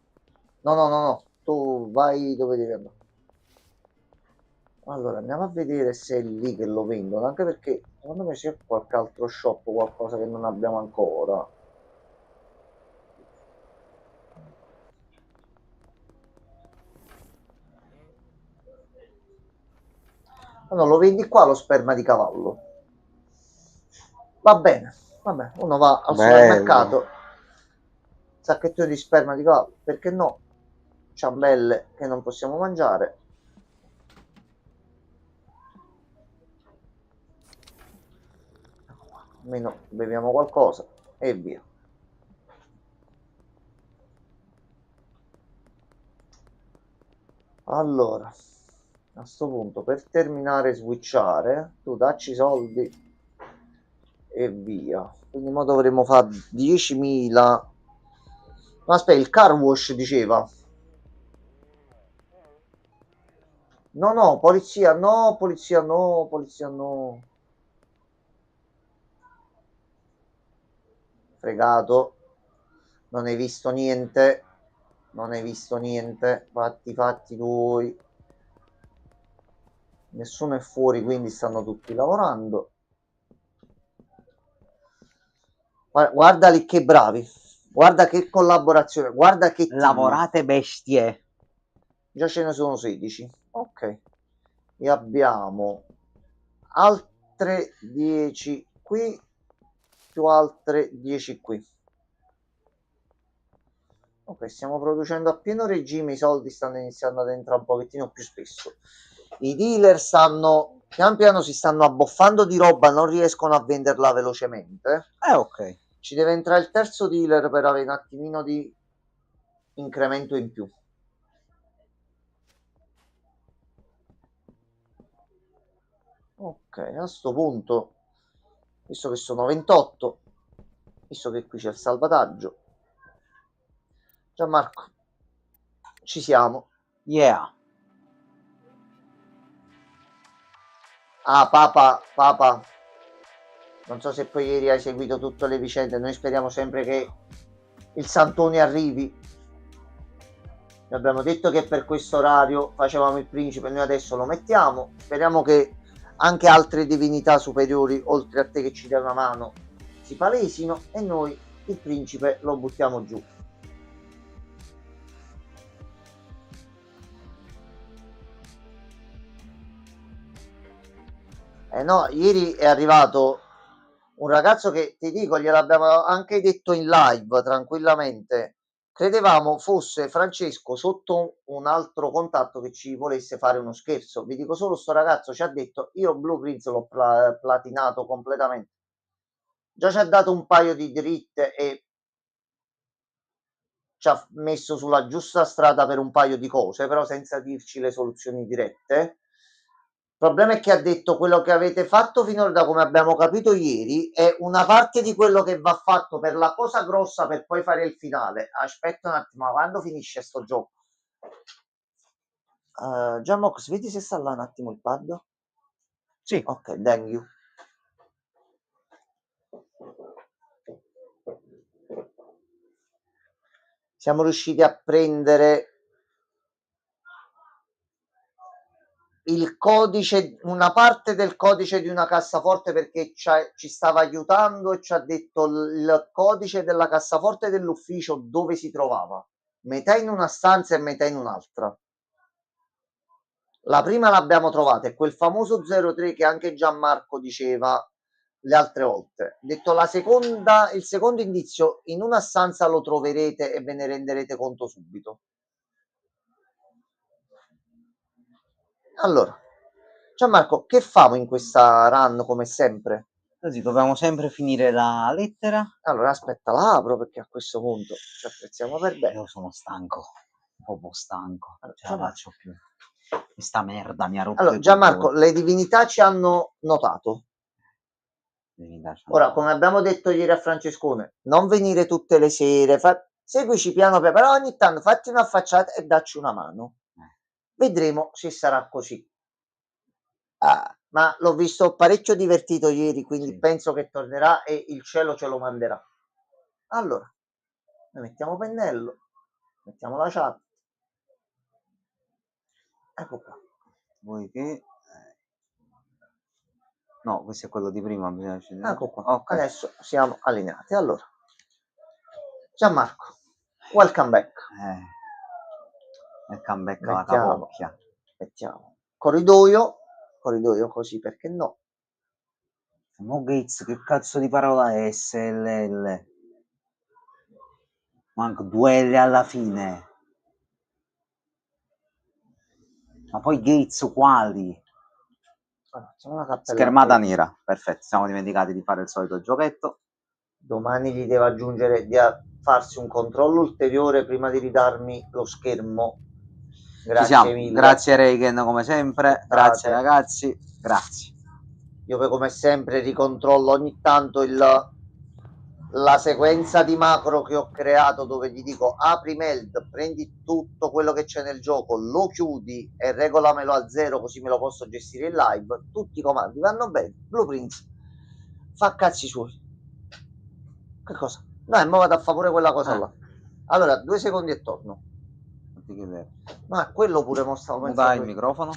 No. Tu vai dove devi andare. Allora, andiamo a vedere se è lì che lo vendono, anche perché secondo me c'è qualche altro shop, qualcosa che non abbiamo ancora. No, lo vendi qua lo sperma di cavallo. Va bene, vabbè, uno va al supermercato, sacchettino di sperma di cavallo, perché no? Ciambelle che non possiamo mangiare. Almeno beviamo qualcosa e via. Allora, a sto punto, per terminare switchare, tu dacci i soldi e via. Quindi mo dovremmo fare 10.000. No, aspetta, il car wash diceva. No, polizia no. Fregato. Non hai visto niente. Fatti tuoi. Nessuno è fuori, quindi stanno tutti lavorando. Guardali che bravi. Guarda che collaborazione. Guarda che team. Lavorate bestie. Già ce ne sono 16. Ok. E abbiamo altre 10 qui più altre 10 qui. Ok, stiamo producendo a pieno regime, i soldi stanno iniziando ad entrare un pochettino più spesso. I dealer stanno, pian piano si stanno abboffando di roba, non riescono a venderla velocemente. Ok. Ci deve entrare il terzo dealer per avere un attimino di incremento in più. Ok, a sto punto, visto che sono 28, visto che qui c'è il salvataggio, Gianmarco, ci siamo. Yeah. Ah, Papa, non so se poi ieri hai seguito tutte le vicende, noi speriamo sempre che il Santoni arrivi. Vi abbiamo detto che per questo orario facevamo il principe, noi adesso lo mettiamo, speriamo che anche altre divinità superiori, oltre a te che ci dai una mano, si palesino e noi il principe lo buttiamo giù. No, ieri è arrivato un ragazzo che ti dico, gliel'abbiamo anche detto in live tranquillamente. Credevamo fosse Francesco sotto un altro contatto che ci volesse fare uno scherzo. Vi dico solo, sto ragazzo ci ha detto: io Blueprints l'ho platinato completamente. Già ci ha dato un paio di dritte e ci ha messo sulla giusta strada per un paio di cose, però senza dirci le soluzioni dirette. Il problema è che ha detto quello che avete fatto finora, da come abbiamo capito ieri, è una parte di quello che va fatto per la cosa grossa per poi fare il finale. Aspetta un attimo, ma quando finisce sto gioco? Gianmox, vedi se sta là un attimo il pad? Sì. Ok, thank you. Siamo riusciti a prendere il codice, una parte del codice di una cassaforte, perché ci stava aiutando e ci ha detto il codice della cassaforte dell'ufficio dove si trovava, metà in una stanza e metà in un'altra. La prima l'abbiamo trovata, è quel famoso 03 che anche Gianmarco diceva le altre volte. Detto la seconda, il secondo indizio in una stanza lo troverete e ve ne renderete conto subito. Allora, Gianmarco, che famo in questa run come sempre? Così dobbiamo sempre finire la lettera. Allora, aspetta, la apro perché a questo punto ci attrezziamo per bene. Io sono stanco, proprio stanco, Allora, ce la faccio più. Questa merda mi ha rotto allora, i Gianmarco, coglioni. le divinità ci hanno notato. Ora, come abbiamo detto ieri a Francescone, non venire tutte le sere, seguici piano piano, però ogni tanto fatti una facciata e dacci una mano. Vedremo se sarà così. Ma l'ho visto parecchio divertito ieri, quindi Sì. penso che tornerà e il cielo ce lo manderà. Allora, noi mettiamo pennello, mettiamo la chat. Ecco qua. Voi che... No, questo è quello di prima, bisogna scegliere. Ecco qua. Okay. Adesso siamo allineati. Allora, Gianmarco, welcome back. Welcome back alla Mettiamo, capocchia. mettiamo corridoio così, perché no? Mo Gates, che cazzo di parola è SLL? Manco due L alla fine. Ma poi Gates quali? Allora, Schermata nera, perfetto, siamo dimenticati di fare il solito giochetto. Domani gli devo aggiungere di farsi un controllo ulteriore prima di ridarmi lo schermo. Grazie mille. Grazie Reagan come sempre, Aspettate. grazie ragazzi, grazie. Io come sempre ricontrollo ogni tanto la sequenza di macro che ho creato, dove gli dico apri meld, prendi tutto quello che c'è nel gioco, lo chiudi e regolamelo a 0 così me lo posso gestire in live. Tutti i comandi vanno bene. Blueprints fa cazzi suoi. Che cosa? Dai, mo vado a favore quella cosa là. Allora, 2 secondi e torno. Ma quello pure mo stavo pensando. Muta il microfono.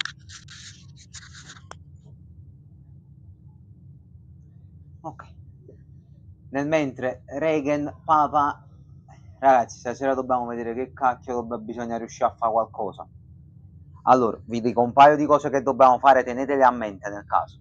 Ok. Nel mentre Reagan, Papa, ragazzi, stasera dobbiamo vedere che cacchio bisogna riuscire a fare qualcosa. Allora, vi dico un paio di cose che dobbiamo fare, tenetele a mente nel caso.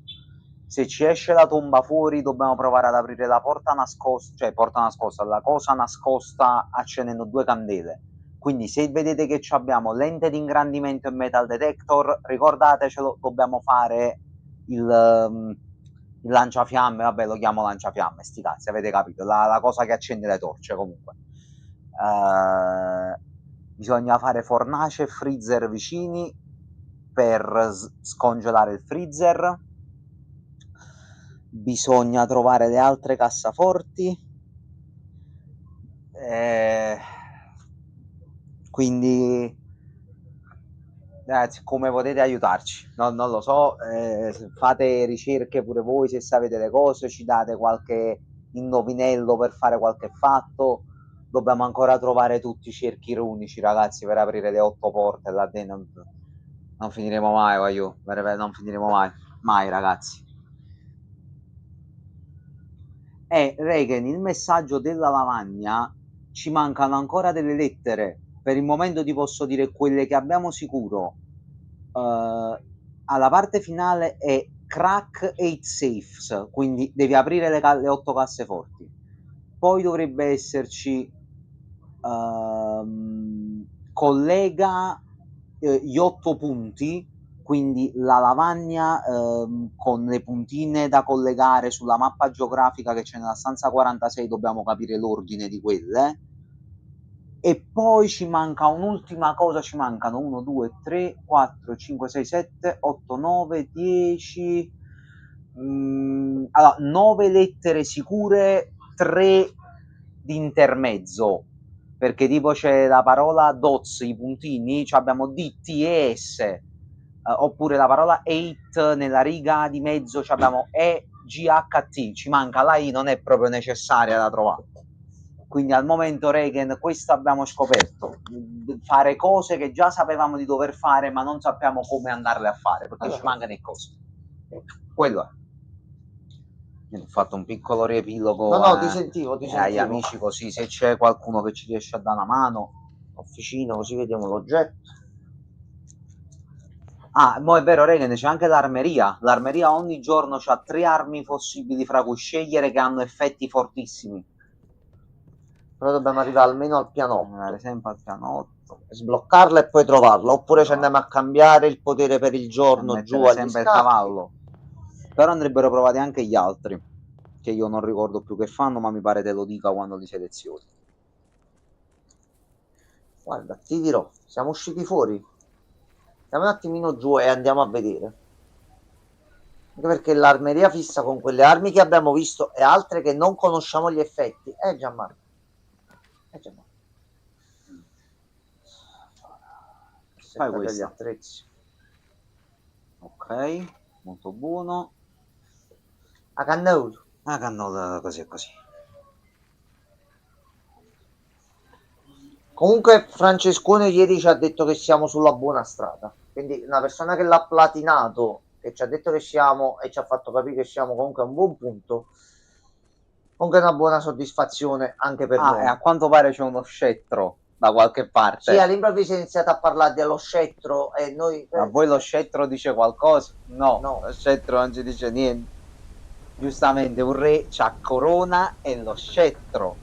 Se ci esce la tomba fuori, dobbiamo provare ad aprire la porta nascosta, cioè porta nascosta, la cosa nascosta accendendo 2 candele. Quindi se vedete che abbiamo lente di ingrandimento e metal detector, ricordatecelo, dobbiamo fare il lanciafiamme, vabbè lo chiamo lanciafiamme, sti cazzi, avete capito, la cosa che accende le torce comunque. Bisogna fare fornace e freezer vicini per scongelare il freezer. Bisogna trovare le altre cassaforti. Quindi come potete aiutarci? Non lo so, fate ricerche pure voi, se sapete le cose, ci date qualche indovinello per fare qualche fatto. Dobbiamo ancora trovare tutti i cerchi runici, ragazzi, per aprire le 8 porte là dentro. Non finiremo mai, voglio, non finiremo mai, ragazzi. Regan, il messaggio della lavagna, ci mancano ancora delle lettere. Per il momento ti posso dire quelle che abbiamo sicuro. Alla parte finale è crack 8 safes, quindi devi aprire le 8 casseforti. Poi dovrebbe esserci collega gli 8 punti, quindi la lavagna con le puntine da collegare sulla mappa geografica che c'è nella stanza 46, dobbiamo capire l'ordine di quelle. E poi ci manca un'ultima cosa, ci mancano 1, 2, 3, 4, 5, 6, 7, 8, 9, 10, allora 9 lettere sicure, 3 di intermezzo, perché tipo c'è la parola dots, i puntini, cioè abbiamo D, T e S, oppure la parola 8 nella riga di mezzo, cioè abbiamo E, G, H, T, ci manca la I, non è proprio necessaria da trovare. Quindi al momento, Regan, questo abbiamo scoperto, fare cose che già sapevamo di dover fare, ma non sappiamo come andarle a fare, perché allora, ci mancano le cose. Quello è. Ho fatto un piccolo riepilogo ti sentivo. Agli amici, così se c'è qualcuno che ci riesce a dare una mano, officina, così vediamo l'oggetto. Mo è vero, Regan, c'è anche l'armeria. L'armeria ogni giorno ha 3 armi possibili fra cui scegliere che hanno effetti fortissimi. Però dobbiamo arrivare almeno al piano 8. Andare sempre al piano 8. Sbloccarla e poi trovarla. Oppure ci andiamo a cambiare il potere per il giorno giù agli sempre il cavallo. Però andrebbero provati anche gli altri, che io non ricordo più che fanno, ma mi pare te lo dica quando li selezioni. Guarda, ti dirò, siamo usciti fuori. Andiamo un attimino giù e andiamo a vedere. Anche perché l'armeria fissa con quelle armi che abbiamo visto e altre che non conosciamo gli effetti. Gianmarco. Fai questo. Gli attrezzi. Ok, molto buono. A cannolo. A cannolo, così e così. Comunque Francescone ieri ci ha detto che siamo sulla buona strada. Quindi una persona che l'ha platinato, che ci ha detto che siamo e ci ha fatto capire che siamo comunque a un buon punto, comunque è una buona soddisfazione anche per noi. E a quanto pare c'è uno scettro da qualche parte. Sì, all'improvviso è iniziato a parlare dello scettro e noi... Ma voi lo scettro dice qualcosa? No, lo scettro non ci dice niente. Giustamente un re c'ha corona e lo scettro.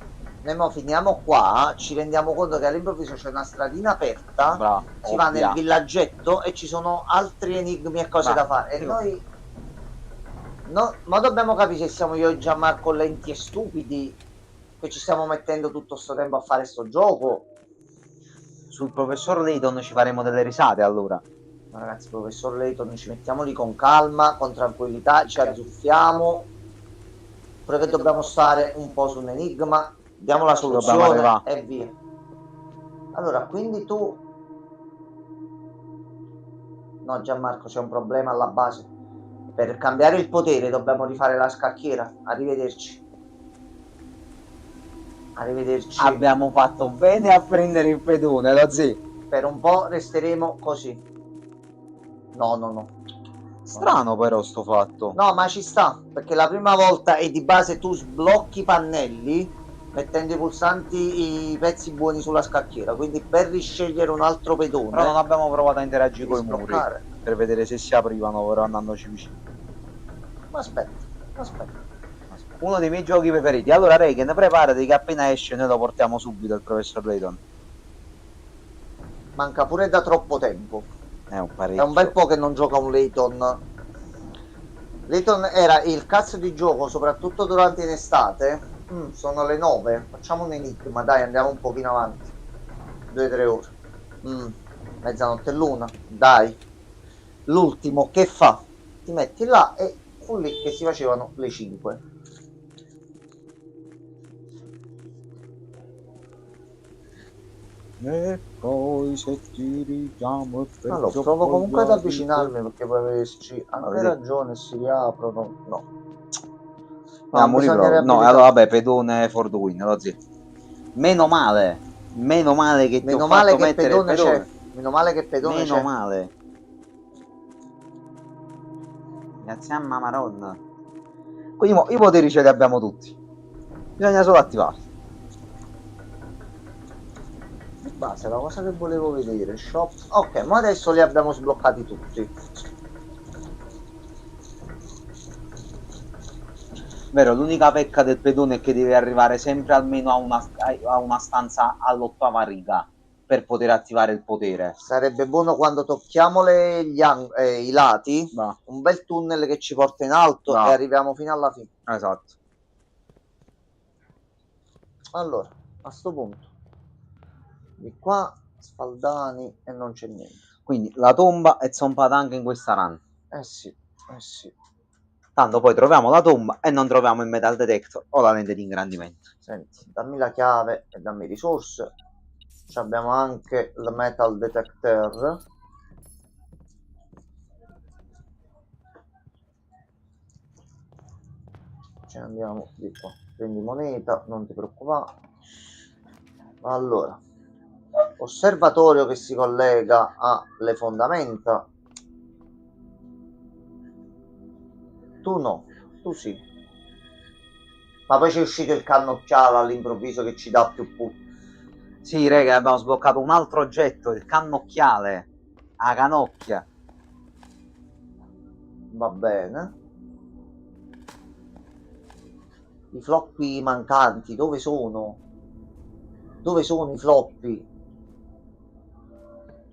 Noi mo finiamo qua, ci rendiamo conto che all'improvviso c'è una stradina aperta, si va nel villaggetto e ci sono altri enigmi e cose da fare. E noi... ma dobbiamo capire se siamo io e Gianmarco lenti e stupidi, che ci stiamo mettendo tutto sto tempo a fare sto gioco. Sul professor Layton ci faremo delle risate allora. Ma ragazzi, professor Layton, ci mettiamo lì con calma, con tranquillità, ci azzuffiamo. Pure che dobbiamo stare un po' su un enigma, diamo la soluzione e via. Allora, quindi tu... No, Gianmarco, c'è un problema alla base. Per cambiare il potere dobbiamo rifare la scacchiera. Arrivederci. Arrivederci. Abbiamo fatto bene a prendere il pedone, lo zio. Per un po' resteremo così. No. Strano però sto fatto. No, ma ci sta, perché la prima volta e di base tu sblocchi i pannelli mettendo i pulsanti, i pezzi buoni sulla scacchiera, quindi per riscegliere un altro pedone... Però non abbiamo provato a interagire con i muri per vedere se si aprivano, però andandoci vicino. Ma aspetta. Uno dei miei giochi preferiti. Allora Regan, preparati che appena esce noi lo portiamo subito al professor Layton. manca pure da troppo tempo. È un È parecchio. un bel po' che non gioca un Layton. Layton era il cazzo di gioco, soprattutto durante l'estate. Sono le 9. Facciamo un enigma, dai, andiamo un pochino avanti. 2-3 ore. Mezzanotte e l'una, dai. L'ultimo che fa? Ti metti là e fu lì che si facevano le 5. E poi se ti richiamo Allora, provo comunque ad avvicinarmi perché poi averci anche ragione, si riaprono. No. No, bisogna No, riabilitare. allora vabbè, pedone for the win, lo zio. Meno male che ti ho Meno male fatto che mettere il pedone pedone. c'è. Meno male che pedone Meno c'è. male. Grazie a Mamaronna. Quindi i poteri ce li abbiamo tutti. Bisogna solo attivarli. Di base, la cosa che volevo vedere, shop. Ok, ma adesso li abbiamo sbloccati tutti. Vero, l'unica pecca del pedone è che deve arrivare sempre almeno a una stanza all'8ª riga per poter attivare il potere. Sarebbe buono quando tocchiamo i lati, Va. un bel tunnel che ci porta in alto Va. e arriviamo fino alla fine. Esatto. Allora, a sto punto, di qua Spaldani e non c'è niente. Quindi la tomba è zompata anche in questa run. Eh sì. Tanto poi troviamo la tomba e non troviamo il metal detector o la lente di ingrandimento. Senti, dammi la chiave e dammi risorse. Ci abbiamo anche il metal detector. Ci andiamo di qua. Prendi moneta, non ti preoccupare. Allora, osservatorio che si collega alle fondamenta. Tu no, tu sì. Ma poi c'è uscito il cannocchiale all'improvviso che ci dà più punti. Sì, raga, abbiamo sbloccato un altro oggetto, il cannocchiale. La canocchia. Va bene. I floppy mancanti, dove sono? Dove sono i floppy?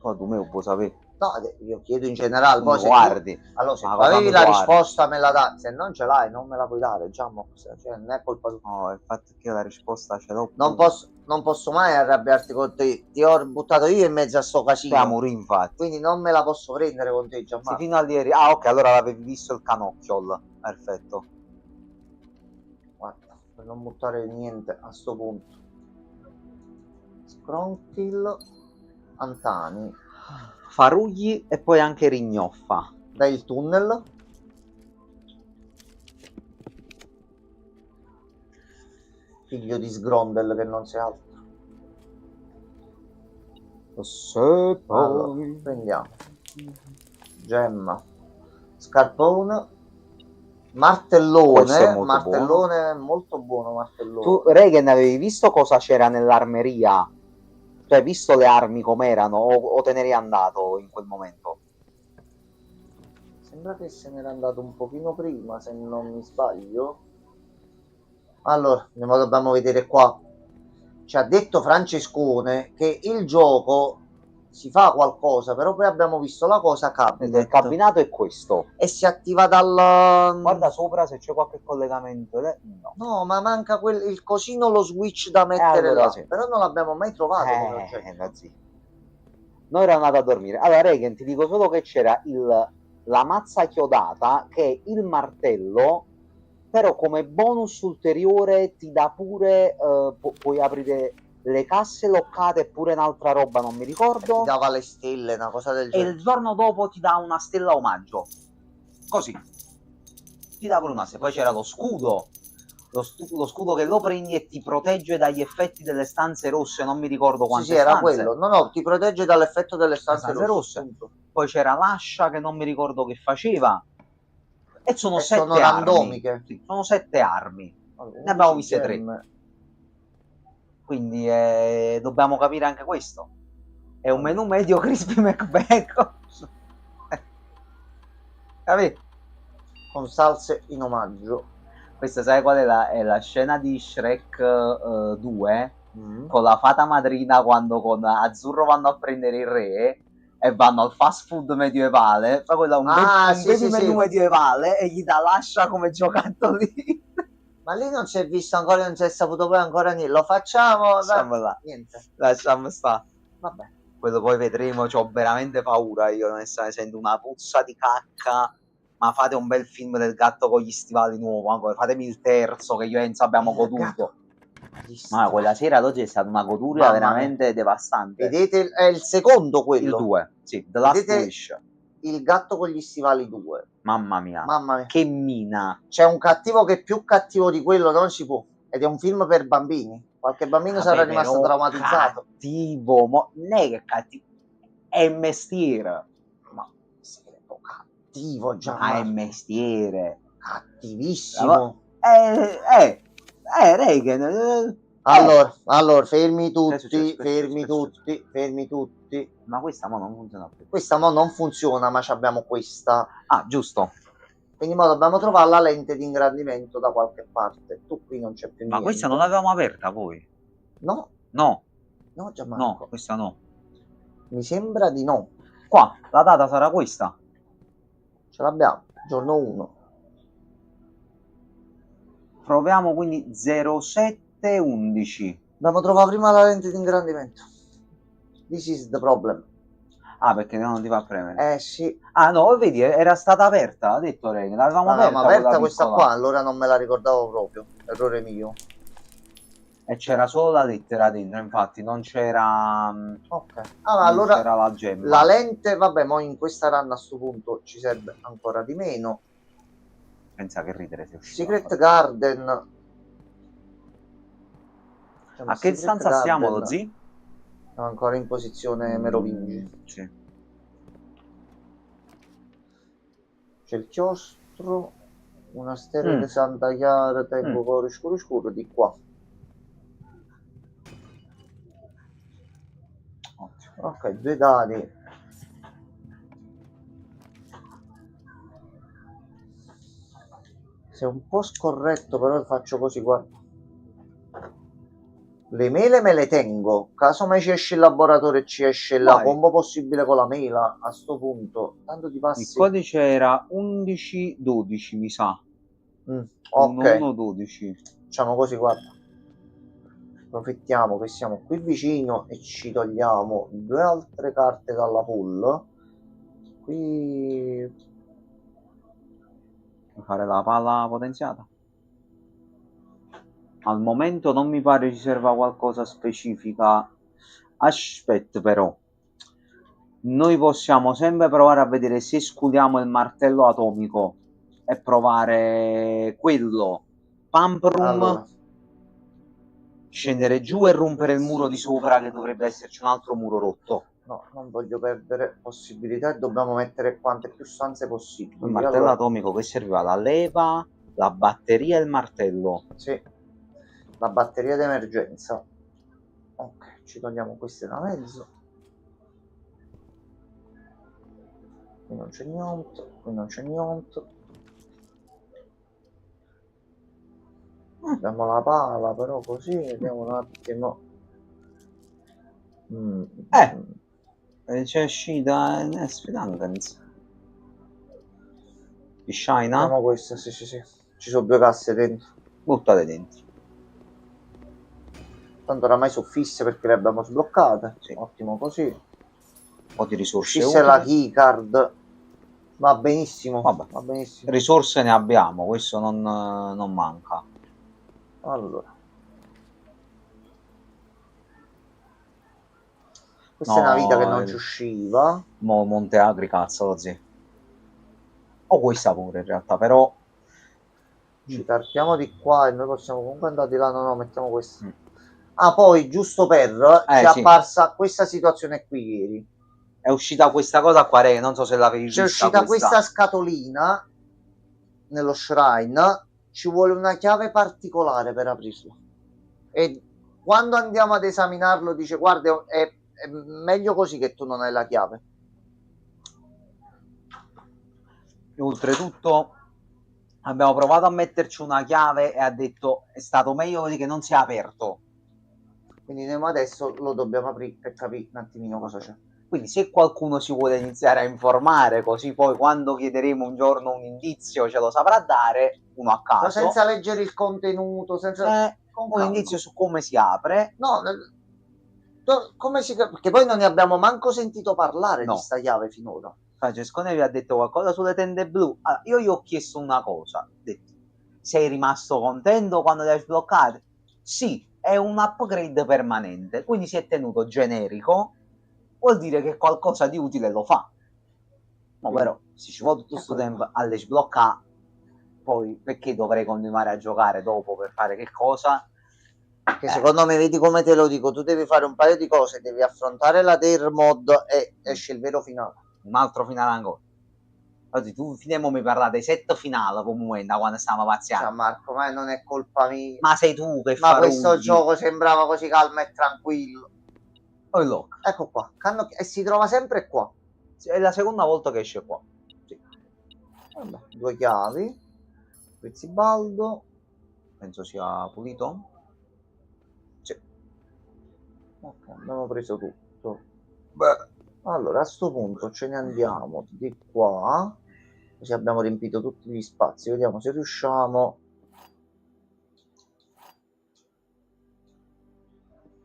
Oh, tu me lo puoi sapere. No, io chiedo in generale, poi se guardi. tu, allora, se Ma tu cosa avevi mi la guardi? risposta me la dai, se non ce l'hai non me la puoi dare, già, cioè, non è colpa tua. No, il fatto è che io la risposta ce l'ho. Non posso mai arrabbiarti con te, ti ho buttato io in mezzo a sto casino. Siamo infatti. Quindi non me la posso prendere con te, Gianmarco. Sì, fino a ieri. Ah, ok, allora l'avevi visto il canocchiol. Perfetto. Guarda, per non buttare niente a sto punto. Scrontil, Antani. Farugli e poi anche Rignoffa. Dai il tunnel. Figlio di Sgrondel che non sei altro. Allora, prendiamo gemma, scarpone, martellone. Martellone molto buono. Martellone. Tu, Regan, avevi visto cosa c'era nell'armeria? Cioè, visto le armi com'erano o te ne eri andato in quel momento? Sembra che se n'era andato un pochino prima, se non mi sbaglio. Allora, andiamo, dobbiamo vedere qua. Ci ha detto Francescone che il gioco si fa qualcosa, però poi abbiamo visto la cosa cabinet. Il cabinato è questo. E si attiva dal... Guarda sopra se c'è qualche collegamento. No. No, ma manca il cosino, lo switch da mettere allora là. Sì. Però non l'abbiamo mai trovato come oggetto. Noi eravamo andati a dormire. Allora, Regan, ti dico solo che c'era la mazza chiodata, che è il martello, però come bonus ulteriore ti dà pure, puoi aprire le casse loccate e pure un'altra roba, non mi ricordo. Ti dava le stelle, una cosa del genere. E il giorno dopo ti dà una stella omaggio. Così. Ti dà pure una stella. Poi c'era lo scudo. Lo scudo che lo prendi e ti protegge dagli effetti delle stanze rosse, non mi ricordo quante Sì, era quello. No, ti protegge dall'effetto delle stanze rosse. Poi c'era l'ascia che non mi ricordo che faceva. E sono 7 sono armi. randomiche. Sì, sono 7 armi. Ne abbiamo viste 3. Quindi dobbiamo capire anche questo. È un menù medio crispy McBacon. Capito? Con salse in omaggio. Questa sai qual è la scena di Shrek 2 con la fata madrina quando con Azzurro vanno a prendere il re e vanno al fast food medievale, fa quella un baby menù medievale e gli dà l'ascia come giocattoli. Ma lì non si è visto ancora, non si è saputo poi ancora niente. Lo facciamo, niente. Lasciamo sta. Vabbè. Quello poi vedremo, c'ho veramente paura io, onestamente, sento una puzza di cacca. Ma fate un bel film del gatto con gli stivali nuovo, ancora. Fatemi il terzo che io e Enzo abbiamo goduto. Ma quella sera ad oggi è stata una goduria veramente devastante. Vedete, è il secondo quello. Il 2, sì, The Last Wish. Il gatto con gli stivali 2. Mamma mia. Che mina. C'è un cattivo che è più cattivo di quello, non si può. Ed è un film per bambini. Qualche bambino sarà rimasto traumatizzato. Cattivo, non è che cattivo, è mestiere. Ma cattivo, già. Ma è mestiere. Cattivissimo. Reagan. Allora, fermi tutti. Ma questa mo non funziona più. Questa mo non funziona, ma abbiamo questa. Ah, giusto. Quindi mo dobbiamo trovare la lente di ingrandimento da qualche parte. Tu qui non c'è più niente. Ma questa non l'avevamo aperta poi? No. No, Gianmarco. no, questa no. Mi sembra di no. Qua, la data sarà questa. Ce l'abbiamo, giorno 1. Proviamo quindi 0711. Dobbiamo trovare prima la lente di ingrandimento. This is the problem. Ah, perché non ti fa premere? Sì. Ah no, vedi, era stata aperta, ha detto Reagan. L'avevamo aperta questa qua, allora non me la ricordavo proprio. Errore mio. E c'era solo la lettera dentro, infatti, non c'era... Ok. Allora c'era la gemma. La lente, vabbè, mo in questa run a sto punto ci serve ancora di meno. Pensa che ridere sia uscito. Secret Garden. A che distanza siamo, lo zi? Ancora in posizione Merovingi. Sì. C'è il chiostro, una stella di Santa Chiara, tempo cuore scuro di qua. Ok, 2 dadi. Se è un po' scorretto, però faccio così, guarda. Le mele me le tengo, caso mai ci esce il laboratorio e ci esce la combo possibile con la mela, a sto punto, tanto ti passi. Il codice era 1112, mi sa. Ok. 1112. Facciamo così, guarda. Approfittiamo che siamo qui vicino e ci togliamo 2 altre carte dalla pool. Qui... Fare la palla potenziata. Al momento non mi pare ci serva qualcosa specifica. Aspetta però. Noi possiamo sempre provare a vedere se escludiamo il martello atomico e provare quello. Pumprum. Allora. Scendere giù e rompere il muro di sopra, che dovrebbe esserci un altro muro rotto. No, non voglio perdere possibilità e dobbiamo mettere quante più stanze possibili. Il martello atomico che serviva la leva, la batteria e il martello. Sì, la batteria d'emergenza. Ok, ci togliamo queste da mezzo. Qui non c'è niente, qui non c'è niente. Abbiamo la pala, però così, vediamo un attimo. C'è uscita Sfidangens. Di Shina? Abbiamo questa, sì. Ci sono 2 casse dentro. Buttate dentro. Tanto oramai sono fisse perché le abbiamo sbloccate. Sì. Ottimo così. Un po' di risorse. Questa è la keycard. Va benissimo. Vabbè. Va benissimo. Risorse ne abbiamo, questo non manca. Allora. Questa è una vita che non ci usciva. Monte Agri, cazzo, lo zio. O questa pure in realtà, però... Ci tarchiamo di qua e noi possiamo comunque andare di là. No, mettiamo questa. Poi, giusto per... ci è apparsa questa situazione qui ieri. È uscita questa cosa qua, non so se l'avevi vista. C'è uscita questa scatolina nello shrine. Ci vuole una chiave particolare per aprirla. E quando andiamo ad esaminarlo dice guarda è meglio così che tu non hai la chiave. E oltretutto abbiamo provato a metterci una chiave e ha detto è stato meglio così che non si è aperto. Quindi noi adesso lo dobbiamo aprire per capire un attimino cosa c'è. Quindi se qualcuno si vuole iniziare a informare, così poi quando chiederemo un giorno un indizio ce lo saprà dare, uno a Però caso, senza leggere il contenuto, senza... con un calma. indizio su come si apre. No, come si... Perché poi non ne abbiamo manco sentito parlare No. di sta chiave finora. Francescone vi ha detto qualcosa sulle tende blu. Allora, io gli ho chiesto una cosa. Ho detto, sei rimasto contento quando le hai sbloccate? Sì, è un upgrade permanente, quindi si è tenuto generico, vuol dire che qualcosa di utile lo fa. No, però, se ci vuole tutto questo tempo alle sbloccare, poi perché dovrei continuare a giocare dopo per fare che cosa? Che secondo me, vedi come te lo dico, tu devi fare un paio di cose, devi affrontare la Dare mod e esce il vero finale. Un altro finale ancora. Oggi tu finiamo mi parlare dei set finali comunque da quando stavamo pazziando. Cioè, Marco, ma non è colpa mia. Ma sei tu che ma questo gioco sembrava così calmo e tranquillo. Oh, look. Ecco qua, e si trova sempre qua. È la seconda volta che esce qua. Sì. Vabbè, 2 chiavi. Pizzibaldo. Penso sia pulito. Sì. Ok, abbiamo preso tutto. Beh. Allora, a sto punto ce ne andiamo di qua. Così abbiamo riempito tutti gli spazi. Vediamo se riusciamo.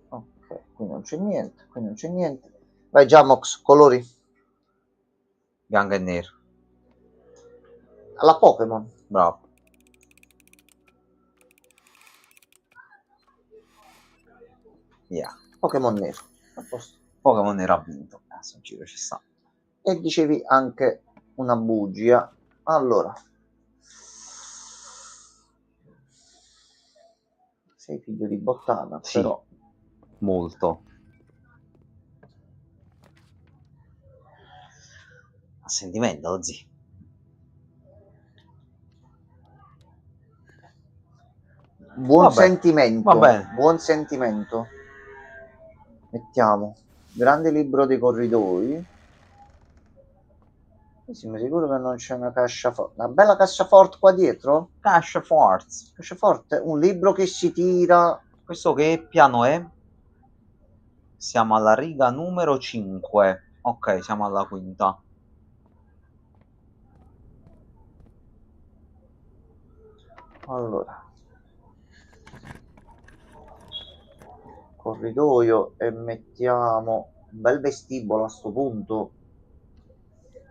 Ok, qui non c'è niente, qui non c'è niente. Vai Jamox, colori. Bianco e nero. Alla Pokémon. Bravo. Yeah. Pokémon nero. A posto. Pokémon nero ha vinto. Adesso giro ci sta. E dicevi anche una bugia. Allora. Sei figlio di Bottana, sì, però. Molto. A sentimento, zio. Buon sentimento. Va bene. Buon sentimento. Mettiamo. Grande libro dei corridoi. Siamo sicuri che non c'è una cassaforte. Una bella cassaforte qua dietro? Cassaforte. Cassaforte? Un libro che si tira. Questo che piano è? Siamo alla riga numero 5. Ok, siamo alla quinta. Allora. Corridoio e mettiamo un bel vestibolo a sto punto.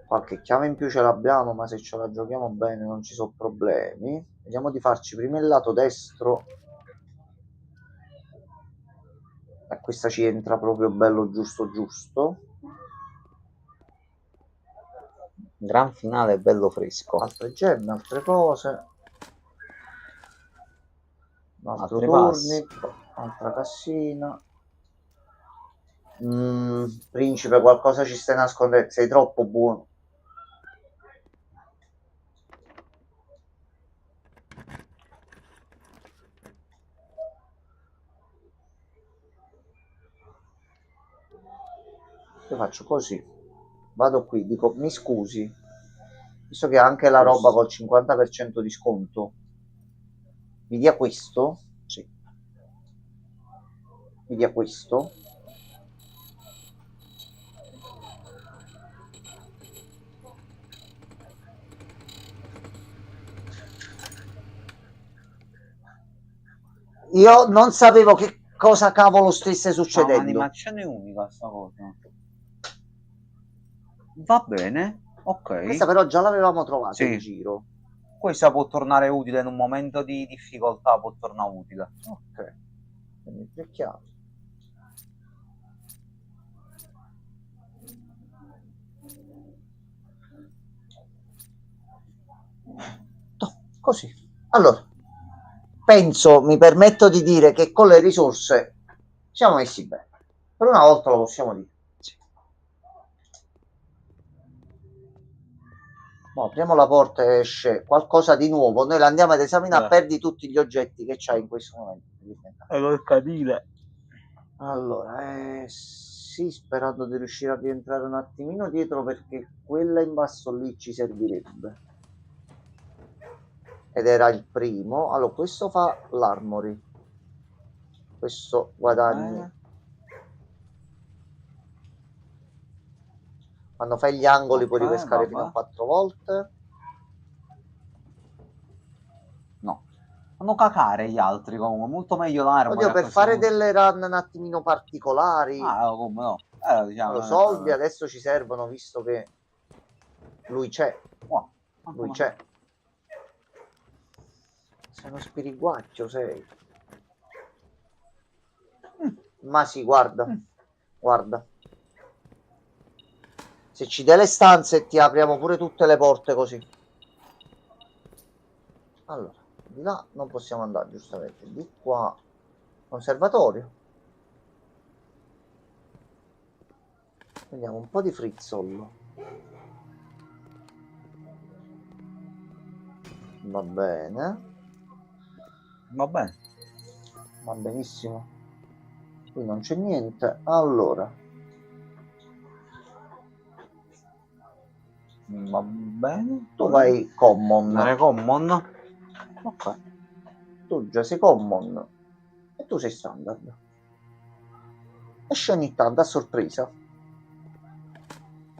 Qualche chiave in più ce l'abbiamo, ma se ce la giochiamo bene non ci sono problemi. Vediamo di farci prima il lato destro. E questa ci entra proprio bello giusto giusto. Gran finale bello fresco. Altre gemme, altre cose. Un altro Altri turnip, altra cassina. Principe, qualcosa ci stai nascondendo. Sei troppo buono. Io faccio così. Vado qui, dico mi scusi. Visto che ha anche la roba col 50% di sconto. Mi dia questo? Sì. Mi dia questo? Io non sapevo che cosa cavolo stesse succedendo. È un'animazione unica sta cosa. Va bene, ok. Questa però già l'avevamo trovata sì. in giro. Questa può tornare utile in un momento di difficoltà, può tornare utile. Ok. Quindi 3 chiavi. Così. Allora, penso, mi permetto di dire che con le risorse siamo messi bene. Per una volta lo possiamo dire. Sì. Apriamo la porta e esce qualcosa di nuovo. Noi la andiamo ad esaminare, perdi tutti gli oggetti che c'hai in questo momento. Allora, sì, sperando di riuscire a rientrare un attimino dietro perché quella in basso lì ci servirebbe. Ed era il primo. Allora, questo fa l'armory. questo guadagni. Quando fai gli angoli puoi ripescare fino a 4 volte. No. Fanno cacare gli altri comunque, molto meglio l'arma. Oddio, per fare delle run un attimino particolari. Ah, come no? Diciamo, soldi adesso ci servono, visto che lui c'è. Wow. Lui c'è. Sei uno spiriguaggio, sei. Ma sì, guarda. Guarda. Se ci dai le stanze ti apriamo pure tutte le porte così. Allora, di là non possiamo andare, giustamente. Di qua, conservatorio. Vediamo un po' di frizzollo. Va bene. Va bene. Va benissimo. Qui non c'è niente. Allora. Va bene. Tu vai common. Andare common. Ok. Tu già sei common. E tu sei standard. Esce ogni tanto a sorpresa.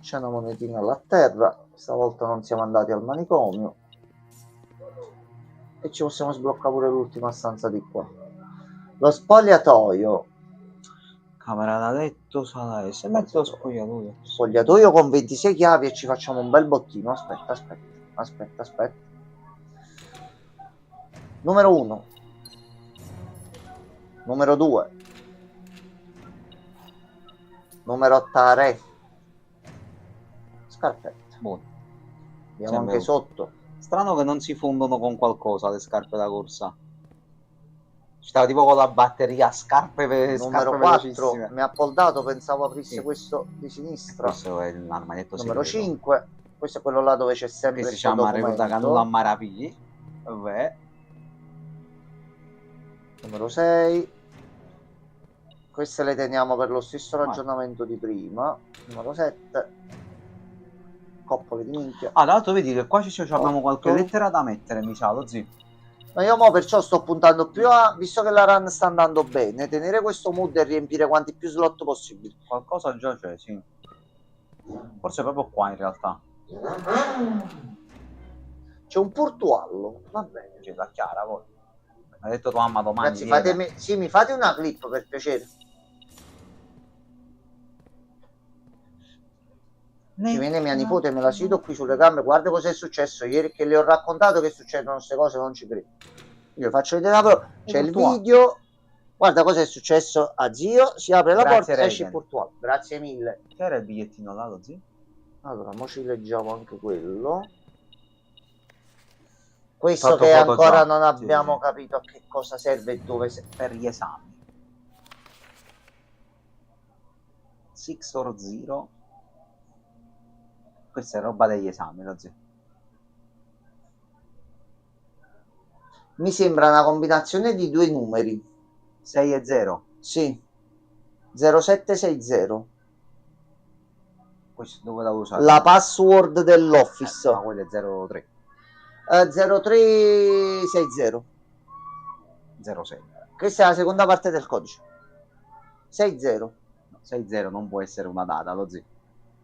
C'è una monetina là a terra. Stavolta non siamo andati al manicomio. E ci possiamo sbloccare pure l'ultima stanza di qua. Lo spogliatoio. Camera da letto, sala S. Metto lo spogliatoio. Spogliatoio con 26 chiavi e ci facciamo un bel bottino. Aspetta. Numero 1. Numero 2. Numero 3. Scarpette. Buono. Abbiamo anche sotto. Strano che non si fondono con qualcosa le scarpe da corsa. Stava tipo con la batteria, scarpe Numero 4. Mi ha poldato, pensavo aprisse questo di sinistra. Questo è l'armadietto Numero segreto. 5. Questo è quello là dove c'è sempre questo si chiama ricorda Canulla Maravigli. Vabbè. Numero 6. Queste le teniamo per lo stesso ragionamento di prima. Numero 7. Coppole di minchia. Ah, tra l'altro vedi che qua abbiamo qualche lettera da mettere, mi sa, lo zio. Ma io mo perciò sto puntando più a, visto che la run sta andando bene, tenere questo mood e riempire quanti più slot possibili. Qualcosa già c'è, sì. Forse proprio qua in realtà. C'è un portuallo, va bene. C'è la Chiara, poi. Ha detto tua mamma domani. Ragazzi, fatemi, sì, mi fate una clip per piacere. Ci viene mia nipote, me la siedo qui sulle gambe, guarda cosa è successo ieri, che le ho raccontato che succedono queste cose, non ci credo. Io faccio vedere la prova, c'è il video, guarda cosa è successo a zio, si apre la porta e esce il portuale. Grazie mille. C'era il bigliettino là, lo zio? Allora, mo ci leggiamo anche quello. Questo che ancora non abbiamo capito a che cosa serve e dove serve. Per gli esami. 6 or 0. Questa è roba degli esami, lo zio. Mi sembra una combinazione di due numeri. 6 e 0? Sì. 0760. Questo dove la usate? La password dell'office. Ma quello è 03. 0360. 06. Questa è la seconda parte del codice. 60. 60 non può essere una data, lo zio.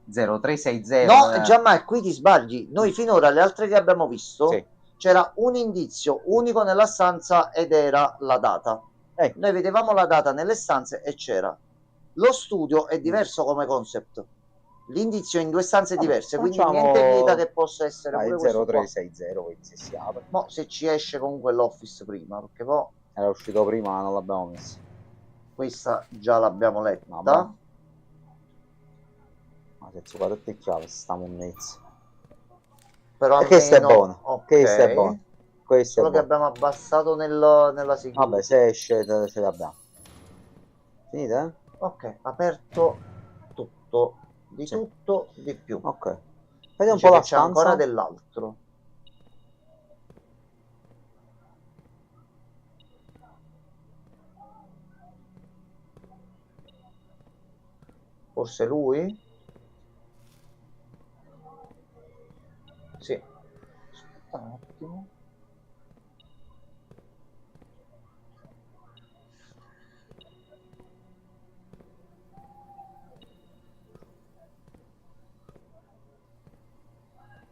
0360. No, Gianmarco, qui ti sbagli. Noi finora le altre che abbiamo visto c'era un indizio unico nella stanza ed era la data. Noi vedevamo la data nelle stanze e c'era. Lo studio è diverso come concept. L'indizio è in due stanze diverse, quindi niente vieta che possa essere pure questo 0360, quindi se si apre. Mo se ci esce comunque l'office prima, perché poi era uscito prima ma non l'abbiamo messo. Questa già l'abbiamo letta. Ma se ci guardate è chiaro, stiamo in mezzo. Però questo è buono. Okay. Questo è buono. Questo solo è che buono. abbiamo abbassato nella sigla. Vabbè, se esce ce l'abbiamo. Finita? Ok, aperto tutto. Di tutto, di più. Ok. Vediamo un po' la stanza. Ancora dell'altro. Forse lui? Sì. Aspetta un attimo.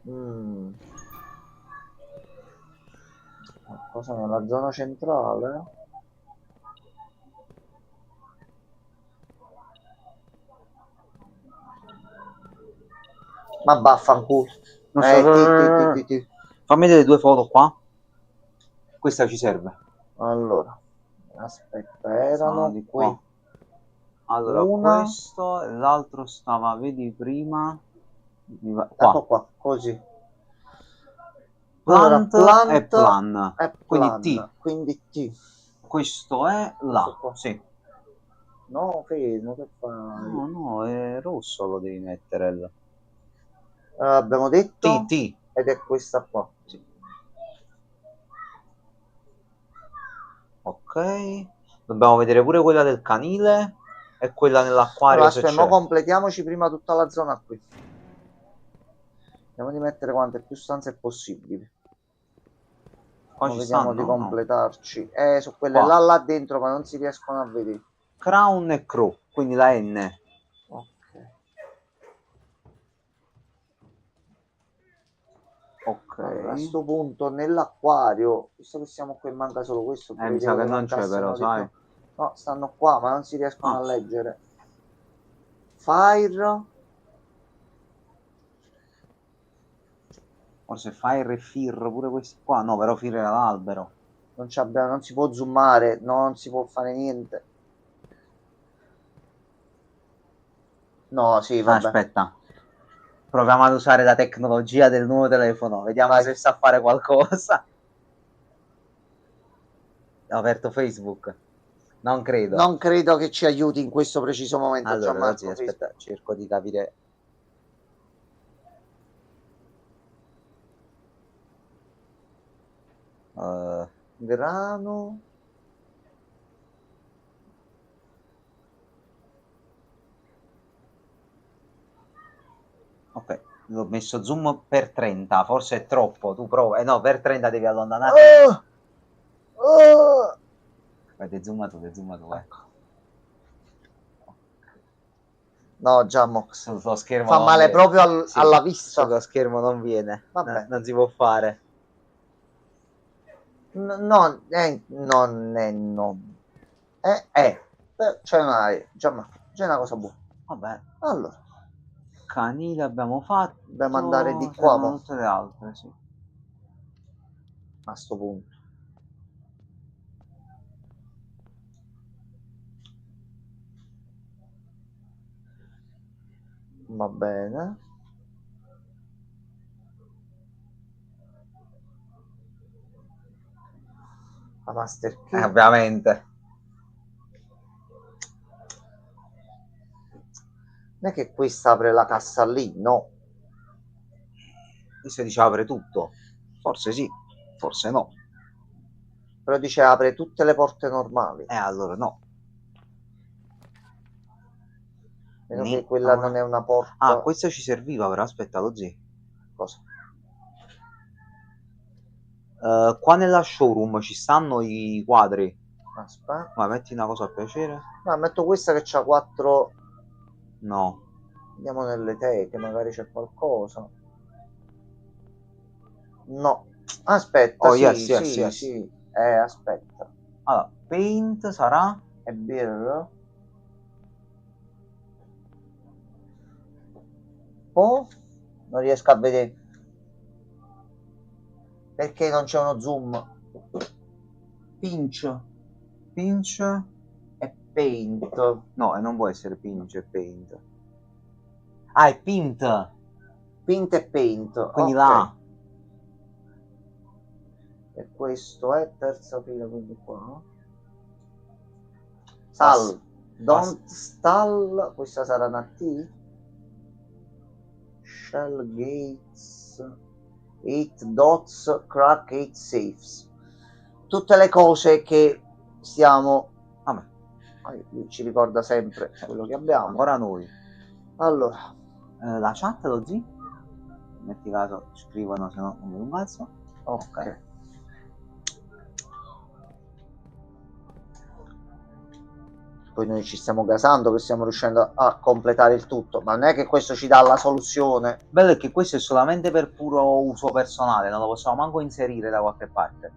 Mm. Cosa nella zona centrale? Ma vaffanculo. Non so, Ti. fammi vedere 2 foto qua. Questa ci serve. Allora, aspetta, Sono erano di qui. qua. Allora, Una. questo e l'altro stava, vedi prima. Ecco Qua. qua, così. Allora, Plant e plant plan. e Quindi plan. T. Quindi T. Questo è Questo là. qua. Sì. No, fermo, che fai? No, no, è rosso lo devi mettere. Abbiamo detto? T. Ed è questa qua. Sì. Ok. Dobbiamo vedere pure quella del canile e quella nell'acquario Allora, se aspetta, mo c'è. completiamoci prima tutta la zona qui. Vediamo di mettere quante più stanze possibili. Qua Mo ci vediamo di stanno? No. completarci. Su quelle Qua. là dentro, ma non si riescono a vedere. Crown e Crow, quindi la N. Ok. Ok. Allora, a sto punto nell'acquario, visto che siamo qui, manca solo questo, Mi sa credevo che che non c'è però, mancassero di più. sai. No, stanno qua, ma non si riescono Ah. a leggere. Fire. Forse Fire e Fir, pure questi qua. No, però Fir era l'albero. Non si può zoomare, non si può fare niente. No, sì, vabbè. Aspetta. Proviamo ad usare la tecnologia del nuovo telefono. Vediamo Vai. se sa fare qualcosa. Ho aperto Facebook. Non credo. Non credo che ci aiuti in questo preciso momento, Allora, Gianmarco. ragazzi, aspetta, cerco di capire. Grano. Ok, l'ho messo zoom per 30, forse è troppo. Tu prova. No, per 30 devi allontanarti. Vai, ti zoomato, vai. Ecco. No, Giammo. Sullo schermo Fa non male viene. proprio Sì, alla vista. sullo schermo non viene. Vabbè. Non si può fare. Non è. C'è una cosa buona. Vabbè. Allora, Canile abbiamo fatto. dobbiamo andare di qua, Servono mo, tutte le altre, sì. a sto punto. Va bene. La master key. Ovviamente. Non è che questa apre la cassa lì, no. Questo dice apre tutto. Forse sì, forse no. Però dice apre tutte le porte normali. Allora no. Meno che quella non è una porta. Ah, questo ci serviva, però aspetta, lo zio. Cosa? Qua nella showroom ci stanno i quadri. Aspetta. Ma metti una cosa a piacere. No, metto questa che c'ha 4. No. Andiamo nelle teche, magari c'è qualcosa. No. Aspetta, Oh, sì, yes, sì, yes, yes. sì. Aspetta. Allora, paint sarà? È birra. Oh, non riesco a vedere. Perché non c'è uno zoom? Pinch. Pinch? E paint. No, e non può essere pinch e paint. Ah, è pint. Pint e paint. Quindi Ok. là. E questo è terza fila, quindi qua, no? Stall. Don't stall. Questa sarà una T. Shell gates. 8 dots. Crack 8 safes. Tutte le cose che stiamo. Vabbè. Lui ci ricorda sempre quello che abbiamo. Ancora noi. Allora. La chat lo zi? Metti caso scrivono, se no non mi un cazzo. Ok. poi noi ci stiamo gasando che stiamo riuscendo a completare il tutto, ma non è che questo ci dà la soluzione. Bello è che questo è solamente per puro uso personale, non lo possiamo manco inserire da qualche parte.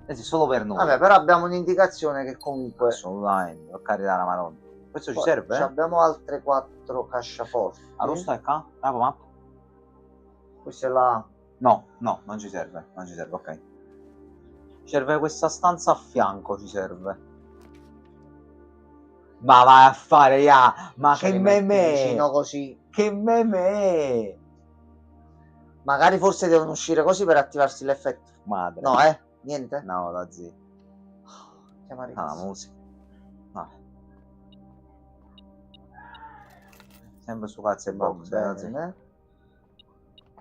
È solo per noi. Vabbè, però abbiamo un'indicazione che comunque... Assolutamente, per carità la Madonna. Questo ci Poi serve? abbiamo altre 4 casciaforti. Arrosto è qua? Bravo map? Questa è la... No, no, non ci serve, ok. Ci serve questa stanza a fianco, ci serve. Ma vai a fare, ya! Ma Ce che li metti meme! vicino così. Che meme! Magari forse devono uscire così per attivarsi l'effetto. Madre. No, niente? No, da zio. Chiamare Ah, la musica. Vabbè. Sempre su cazzo e Va box, da zio. bene.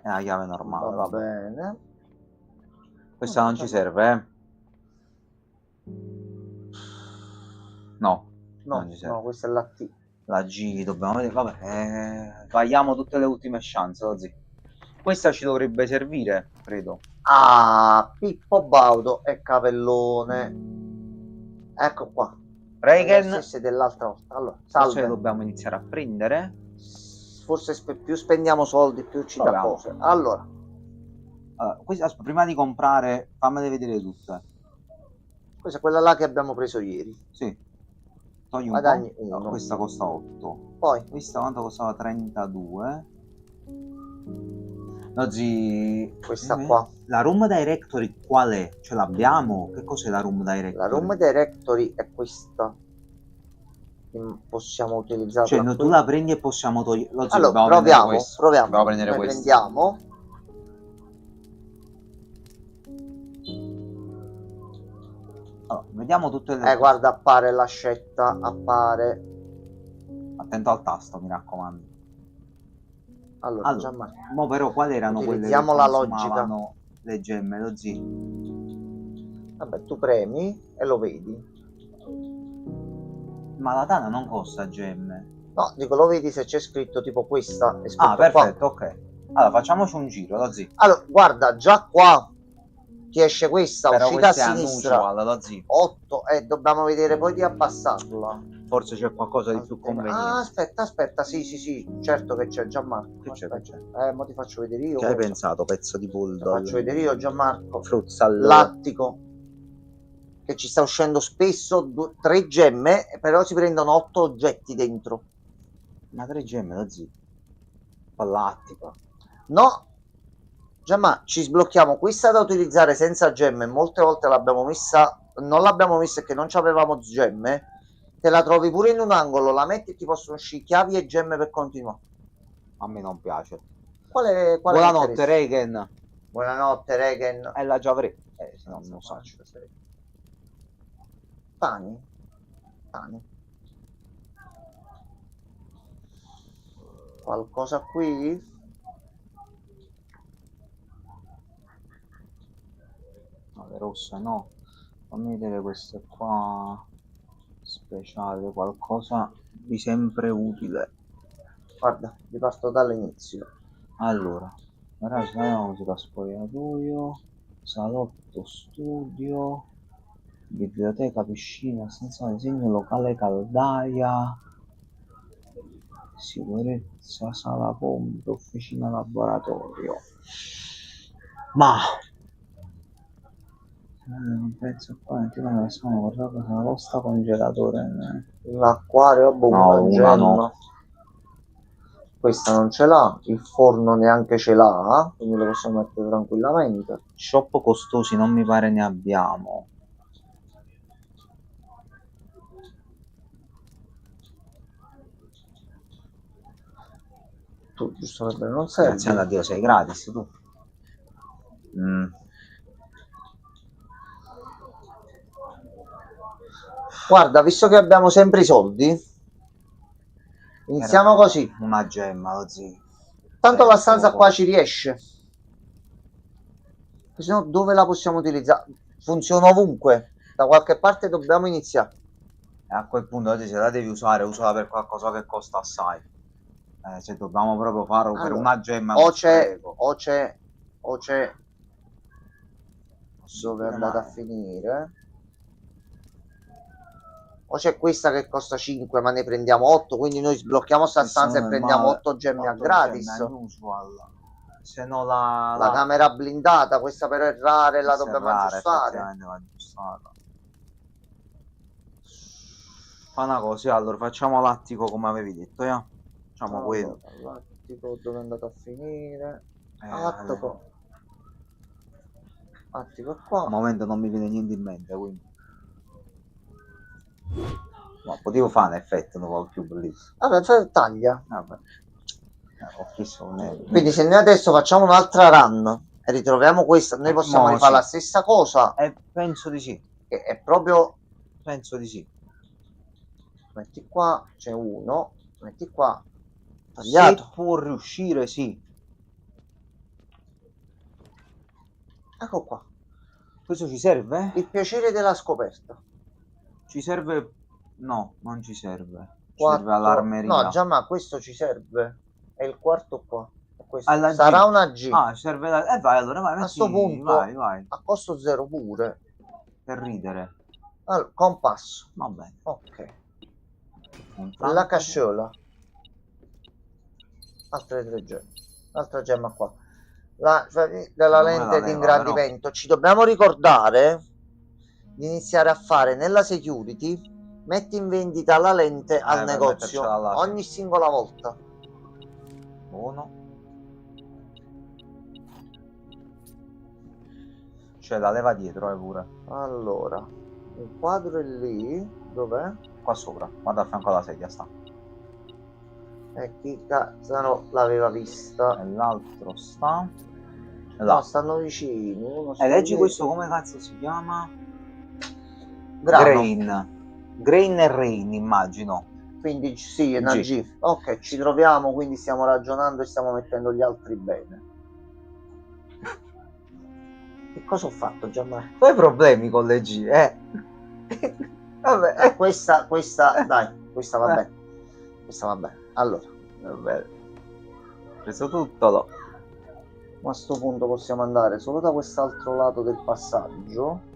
È una chiave normale, Va vabbè. bene. Questa non ci serve, eh? No. No, non ci serve. no, questa è la T. La G dobbiamo vedere, vabbè, tagliamo tutte le ultime chance, così. Questa ci dovrebbe servire, credo. Ah, Pippo Baudo e Capellone. Ecco qua. Reagan. Le stesse dell'altra volta. Allora, Salve. salve. Dobbiamo iniziare a prendere. Forse più spendiamo soldi, più ci dà cose. Allora. Aspetta, prima di comprare, fammele vedere tutte. Questa è quella là che abbiamo preso ieri. Sì. Togli un Guadagni po'. uno. No, questa costa 8. Poi. Questa quanto costava? 32. No, zi... Questa qua. La room directory qual è? Ce l'abbiamo? Che cos'è la room directory? La room directory è questa. Possiamo utilizzarla. Cioè, tu la prendi e possiamo togliere. Allora, proviamo. Dobbiamo prendere questo. Prendiamo. Allora, vediamo tutte le... Guarda, appare l'ascetta, appare. Attento al tasto, mi raccomando. Allora, mo però quali erano quelle che la logica. Le gemme, lo zio? Vabbè, tu premi e lo vedi. Ma la Tana non costa gemme. No, dico, lo vedi se c'è scritto tipo questa. È scritto perfetto, qua. ok. Allora, facciamoci un giro, lo zio. Allora, guarda, già qua ti esce questa, però uscita a questa sinistra. Lo zio. 8, dobbiamo vedere poi di abbassarla. Forse c'è qualcosa di più conveniente. Aspetta, sì, certo che c'è Gianmarco. Che c'è? Mo ti faccio vedere io. Che hai pensato, pezzo di bulldog? Ti faccio vedere io, Gianmarco. Fruzzallo. Lattico. Che ci sta uscendo spesso 3 gemme, però si prendono 8 oggetti dentro. Ma 3 gemme, lo zio? Lattico. No. Gianma, ci sblocchiamo questa da utilizzare senza gemme. Molte volte l'abbiamo messa, non l'abbiamo messa che non avevamo gemme. Te la trovi pure in un angolo, la metti e ti possono uscire chiavi e gemme per continuare. A me non piace. Quale Buonanotte, Reagan. Buonanotte, Reagan. La già avrei. Se no, non lo so. Pani. Qualcosa qui? No, le rosse no. Fammi vedere queste qua. Speciale, qualcosa di sempre utile. Guarda, riparto dall'inizio. Allora, musica, spogliatoio, salotto, studio, biblioteca, piscina, stanza disegno, locale, caldaia, sicurezza, sala pompe, officina, laboratorio. Ma non penso qua, non sono guardato la vostra congelatore. L'acquario, no. Questa non ce l'ha, il forno neanche ce l'ha, quindi lo possiamo mettere tranquillamente. Shop costosi non mi pare ne abbiamo. Tu giusto per non serve. Grazie a Dio sei gratis tu. Guarda, visto che abbiamo sempre i soldi, iniziamo così. Una gemma, lo zio. Tanto la stanza qua ci riesce. Se no, dove la possiamo utilizzare? Funziona ovunque. Da qualche parte dobbiamo iniziare. E a quel punto se la devi usare, usala per qualcosa che costa assai. Se dobbiamo proprio fare per una gemma. O c'è dove è andata a finire. O c'è questa che costa 5 ma ne prendiamo 8, quindi noi sblocchiamo sta stanza e prendiamo 8 gemme a gratis. Se no la camera blindata, questa però è rara e la questa è dobbiamo rara, aggiustare. effettivamente va aggiustata. Fa una cosa, allora facciamo l'attico come avevi detto, facciamo quello. L'attico dove è andato a finire? Attico qua. Al momento non mi viene niente in mente, quindi. Ma potevo fare un effetto, non va più bellissimo. Vabbè, taglia. Vabbè. Quindi se noi adesso facciamo un'altra run e ritroviamo questa, noi possiamo rifare la stessa cosa? Penso di sì. È proprio... Penso di sì. Metti qua, c'è uno. Metti qua. Tagliato. Se può riuscire, sì. Ecco qua. Questo ci serve? Il piacere della scoperta. Ci serve? No, non ci serve. Ci 4... serve all'armeria. No, già ma questo ci serve. È il quarto qua. Sarà una G. Ah, serve la... vai, allora vai. A sto punto, vai. A costo 0 pure. Per ridere. Allora, compasso. Va bene. Ok. La casciola. Altre 3 gemme. Altra gemma qua. Della lente di ingrandimento. Ci dobbiamo ricordare di iniziare a fare nella security. Metti in vendita la lente al negozio ogni singola volta. Buono. C'è la leva dietro pure. Allora, il quadro è lì. Dov'è? Qua sopra. Guarda a fianco alla sedia sta. E chi cazzo l'aveva vista? E l'altro sta. No, stanno vicini. E leggi questo come cazzo si chiama? Grano. Grain e Rain, immagino. Quindi sì, è una G. Ok, ci troviamo, quindi stiamo ragionando e stiamo mettendo gli altri bene. Che cosa ho fatto, Gianmarco? Poi problemi con le G, Vabbè, questa dai, questa va bene. Questa va bene. Allora, va bene. Ho preso tutto, ma a sto punto possiamo andare solo da quest'altro lato del passaggio.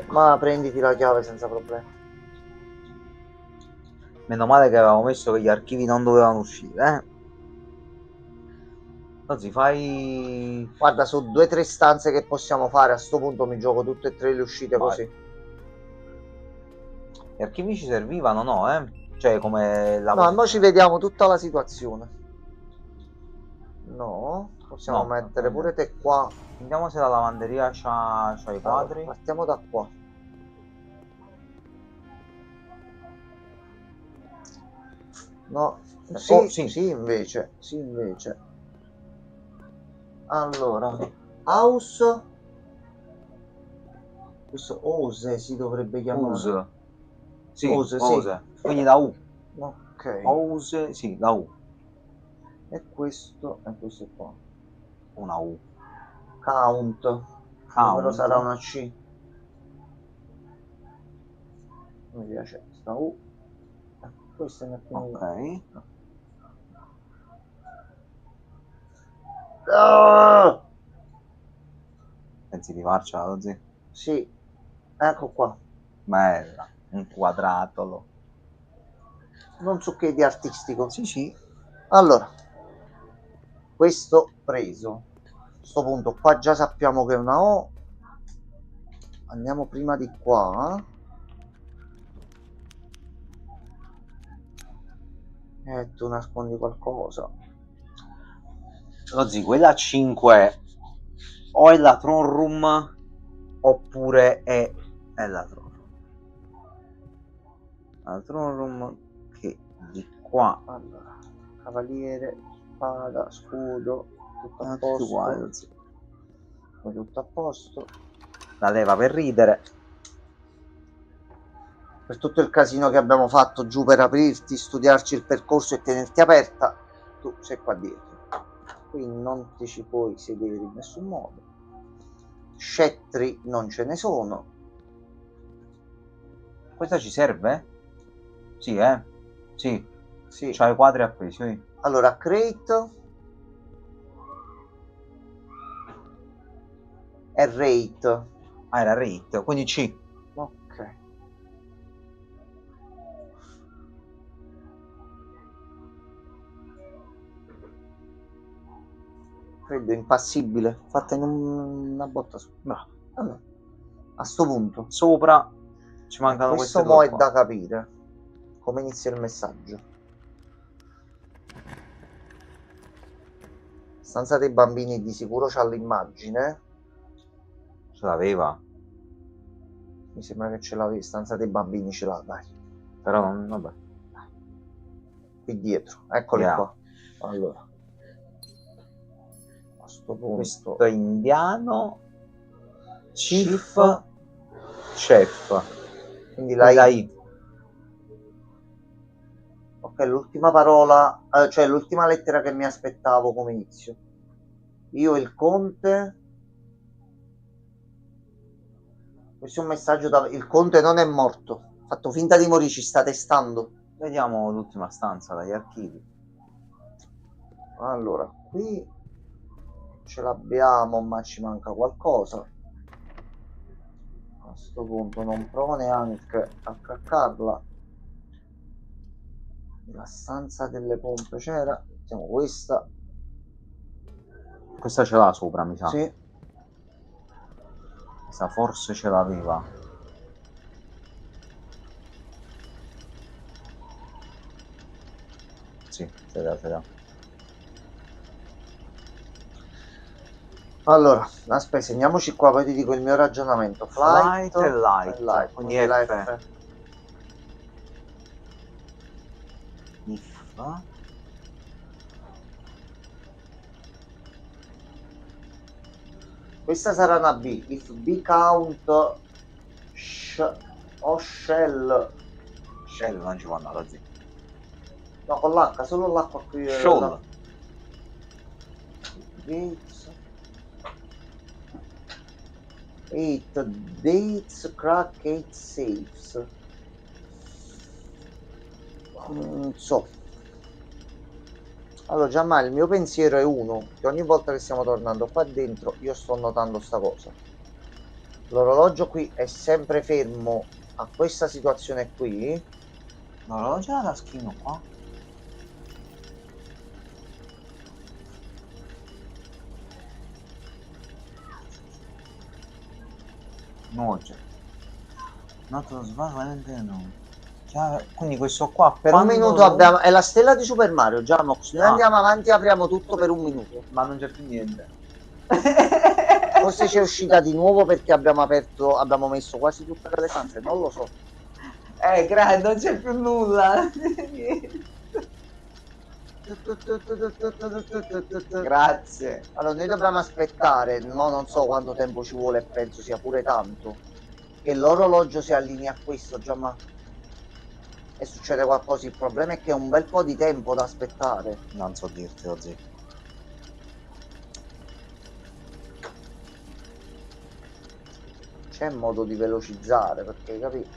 Ma prenditi la chiave senza problemi. Meno male che avevamo messo che gli archivi non dovevano uscire, Anzi, fai... Guarda, su 2 o 3 stanze che possiamo fare, a sto punto mi gioco tutte e 3 le uscite così. Gli archivi ci servivano, no, Cioè, come la... No, ma ci vediamo tutta la situazione. No, possiamo mettere pure te qua. Vediamo se la lavanderia c'ha i quadri. Allora, partiamo da qua. No, sì, invece. Allora, house. Questo Ose si dovrebbe chiamare. Use. Sì, Ose. Quindi da U. Ok. Ose, sì, da U. E questo è qua. Una U. Count. Però sarà una C. Mi piace sta U. Questo è un attimo. Ok. Pensi di farcela così? Sì. Ecco qua. Bella. Un quadratolo. Non so che di artistico. Sì. Allora. Questo preso. A sto punto qua già sappiamo che è una O. Andiamo prima di qua. Tu nascondi qualcosa. Lozzi, quella 5 o è la throne room oppure è la throne room. La throne room che di qua. Allora, cavaliere, spada, scudo, tutto a posto. Tutto a posto. La leva per ridere. Per tutto il casino che abbiamo fatto giù per aprirti, studiarci il percorso e tenerti aperta, tu sei qua dietro. Qui non ti ci puoi sedere in nessun modo. Scettri non ce ne sono. Questa ci serve? Sì, Sì. C'ha i quadri appesi. Allora, crate e rate. Ah, era rate, quindi C. Ok. Freddo, impassibile, fatta in una botta su. Bravo. Allora, a sto punto. Sopra ci mancano Questo queste mo' due è qua. da capire. Come inizia il messaggio. Stanza dei bambini di sicuro c'ha l'immagine. Ce l'aveva, Mi sembra che ce l'avevi. Stanza dei bambini ce l'ha, dai. però non, vabbè. Qui dietro. Eccoli Yeah. qua. Allora. A sto punto. Questo è indiano. Chief. Chef. Quindi La la I. I. Ok, l'ultima parola, cioè l'ultima lettera che mi aspettavo come inizio. Io il conte. Questo è un messaggio da... Il conte non è morto. Fatto finta di morire, ci sta testando. Vediamo l'ultima stanza dagli archivi. Allora, qui ce l'abbiamo, ma ci manca qualcosa. A questo punto non provo neanche a craccarla. La stanza delle pompe c'era. Mettiamo questa. Questa ce l'ha sopra, mi sa. Sì. Questa forse ce l'aveva. Sì, ce l'ha. Allora, aspetta, segniamoci qua, poi ti dico il mio ragionamento. Flight e light, quindi quindi la F. F. If. Questa sarà una B. If B count o shell. Shell non ci può andare, zio. No, con l'H, solo l'acqua qui. Shoal. Dates. 8 dates, crack 8 safes. Non so. Allora, Gianmai, il mio pensiero è uno, che ogni volta che stiamo tornando qua dentro io sto notando sta cosa. L'orologio qui è sempre fermo a questa situazione qui. L'orologio era da schino qua. No, cioè. Noto sbagliamente no. Quindi questo qua Per un minuto abbiamo... È la stella di Super Mario, Giamox. Noi andiamo avanti e apriamo tutto per un minuto. Ma non c'è più niente. Forse c'è uscita di nuovo perché abbiamo aperto, abbiamo messo quasi tutte le stanze, non lo so. Grazie, non c'è più nulla. Grazie. Allora, noi dobbiamo aspettare, no, non so quanto tempo ci vuole, penso sia pure tanto, che l'orologio si allinei a questo, Giamma. E succede qualcosa. Il problema è che è un bel po' di tempo da aspettare. Non so dirti, oggi. C'è modo di velocizzare, perché capito?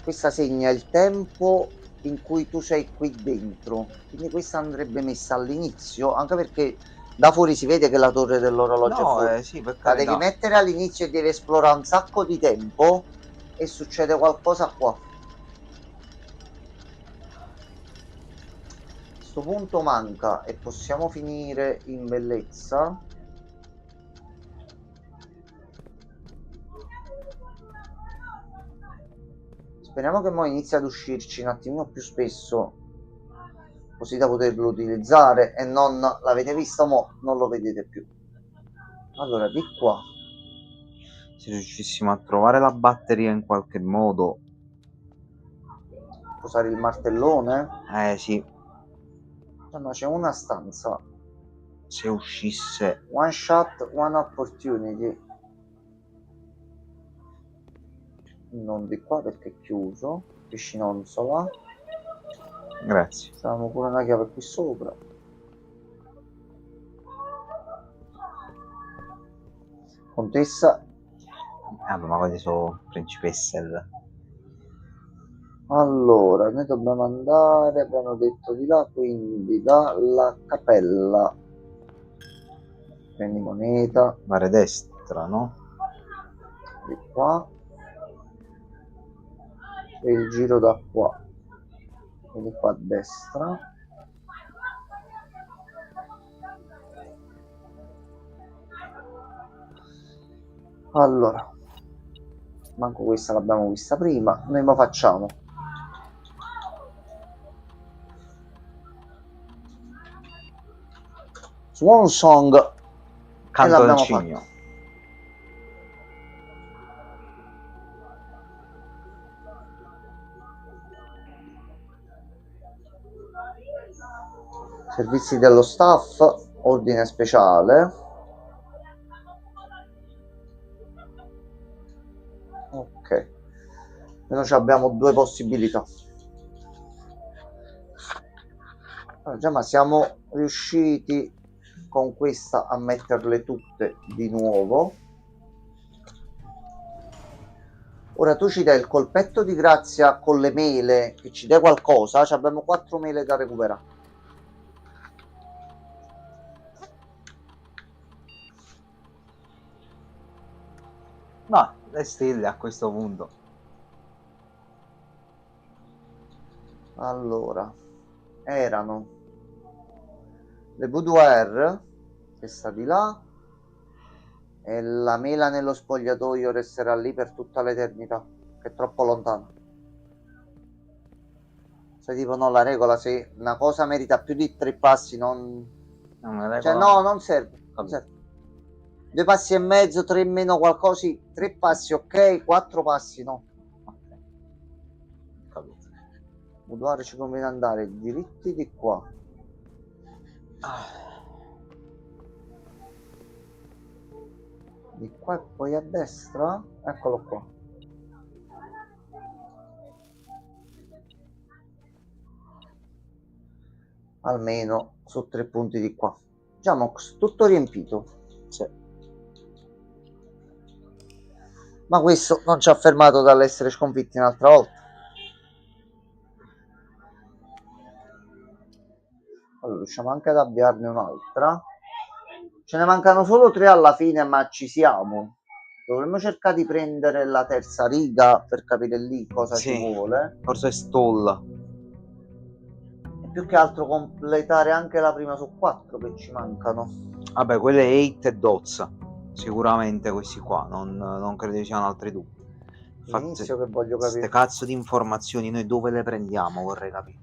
Questa segna il tempo in cui tu sei qui dentro, quindi questa andrebbe messa all'inizio, anche perché da fuori si vede che la torre dell'orologio è fuori. Sì, per La devi mettere all'inizio e devi esplorare un sacco di tempo e succede qualcosa qua. A questo punto manca e possiamo finire in bellezza. Speriamo che mo inizi ad uscirci un attimino più spesso, così da poterlo utilizzare e non l'avete visto mo, non lo vedete più. Allora, di qua. Se riuscissimo a trovare la batteria in qualche modo. Usare il martellone? Sì. Ma c'è una stanza. Se uscisse. One shot, one opportunity. Non di qua perché è chiuso. Piscinonzola. Grazie. Stavamo pure una chiave qui sopra. Contessa. Ma quelle sono principesse. Allora, noi dobbiamo andare, abbiamo detto di là, quindi dalla cappella. Prendi moneta. Mare destra, no? di qua e il giro da qua, quindi qua a destra. Allora, manco questa l'abbiamo vista prima, noi ma facciamo Swan Song e Canto del l'abbiamo cigno. fatto. Servizi dello staff, ordine speciale. Ok, noi abbiamo due possibilità. Allora, già, ma siamo riusciti con questa a metterle tutte di nuovo. Ora tu ci dai il colpetto di grazia con le mele, che ci dai qualcosa. Abbiamo 4 mele da recuperare. No, le stelle a questo punto. Allora, erano le boudoir, che sta di là, e la mela nello spogliatoio resterà lì per tutta l'eternità, che è troppo lontano. Se tipo no, la regola, se una cosa merita più di 3 passi, non... Cioè no, non serve, non serve. 2 passi e mezzo, 3 meno qualcosa, 3 passi ok, 4 passi no. Capito. Boudoir ci conviene andare diritti di qua. Di qua e poi a destra, eccolo qua. Almeno su 3 punti di qua. Diciamo tutto riempito. Sì. Ma questo non ci ha fermato dall'essere sconfitti un'altra volta. Allora, riusciamo anche ad avviarne un'altra. Ce ne mancano solo 3 alla fine, ma ci siamo. Dovremmo cercare di prendere la terza riga per capire lì cosa ci vuole. Forse è stall. E più che altro completare anche la prima su 4 che ci mancano. Vabbè, quelle 8 e Dots. Sicuramente questi qua, non credo ci siano altri dubbi. L'inizio che voglio capire. Queste cazzo di informazioni noi dove le prendiamo, vorrei capire.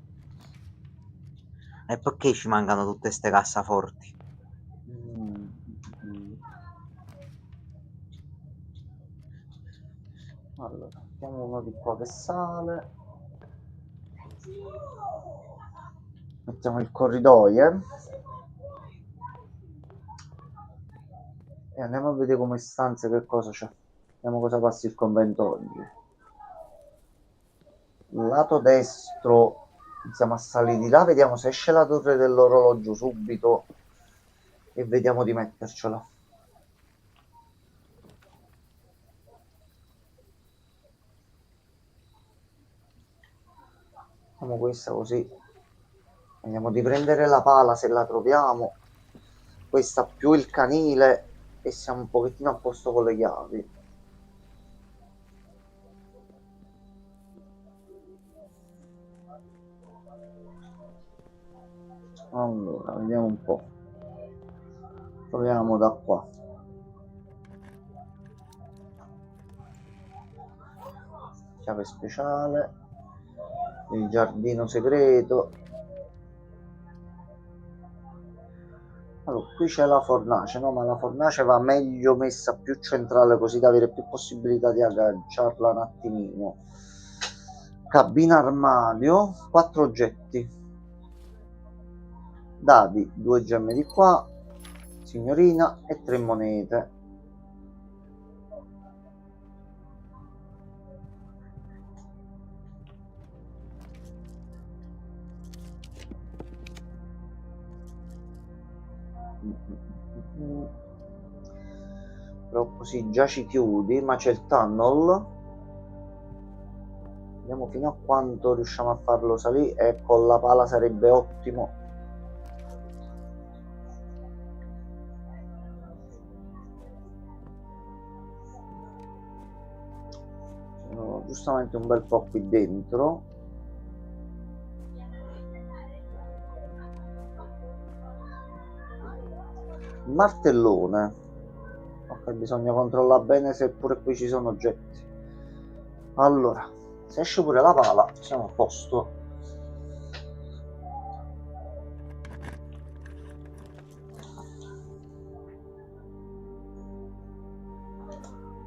E perché ci mancano tutte ste cassaforti? Allora, mettiamo uno di qua che sale. Mettiamo il corridoio. E andiamo a vedere come stanze che cosa c'è. Vediamo cosa passa il convento oggi. Lato destro iniziamo a salire di là, vediamo se esce la torre dell'orologio subito e vediamo di mettercela. Facciamo questa così. Andiamo di prendere la pala se la troviamo. Questa più il canile e siamo un pochettino a posto con le chiavi. Allora, vediamo un po'. Proviamo da qua. Chiave speciale. Il giardino segreto. Allora, qui c'è la fornace, no? Ma la fornace va meglio messa più centrale così da avere più possibilità di agganciarla un attimino. Cabina armadio, 4 oggetti. Dadi, 2 gemme di qua, signorina e 3 monete. Però così già ci chiudi, ma c'è il tunnel. Vediamo fino a quanto riusciamo a farlo salire e con la pala sarebbe ottimo. giustamente un bel po' qui dentro. Martellone. Ok, bisogna controllare bene se pure qui ci sono oggetti. Allora, se esce pure la pala siamo a posto.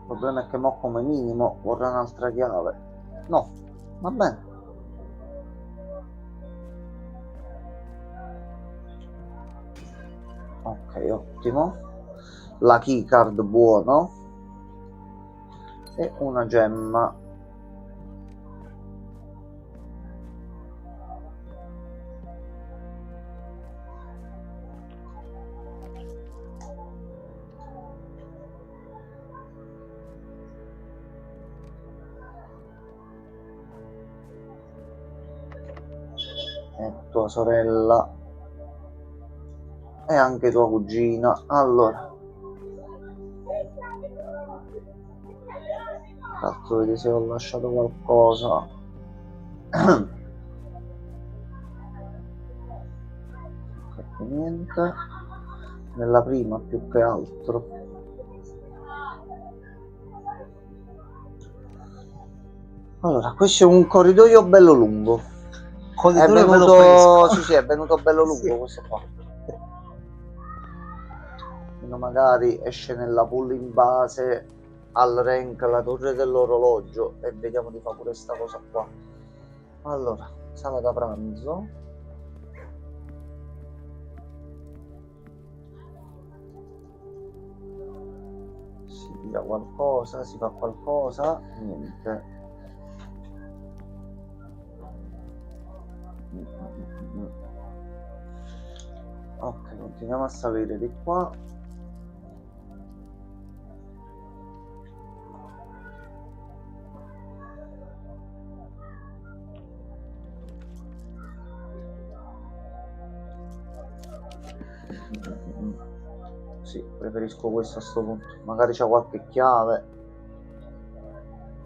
Il problema è che mo come minimo vorrà un'altra chiave. No, va bene. Ok, ottimo. La keycard buono. E una gemma. E tua sorella. E anche tua cugina. Allora. Cazzo, vedi se ho lasciato qualcosa. Niente. Nella prima più che altro. Allora, questo è un corridoio bello lungo. È venuto, sì, è venuto bello lungo sì. Questo qua. Magari esce nella pull in base al rank la torre dell'orologio e vediamo di fare pure questa cosa qua. Allora, sala da pranzo. Si tira qualcosa, si fa qualcosa, niente. Ok, continuiamo a salire di qua. Sì, preferisco questo a sto punto. Magari c'è qualche chiave.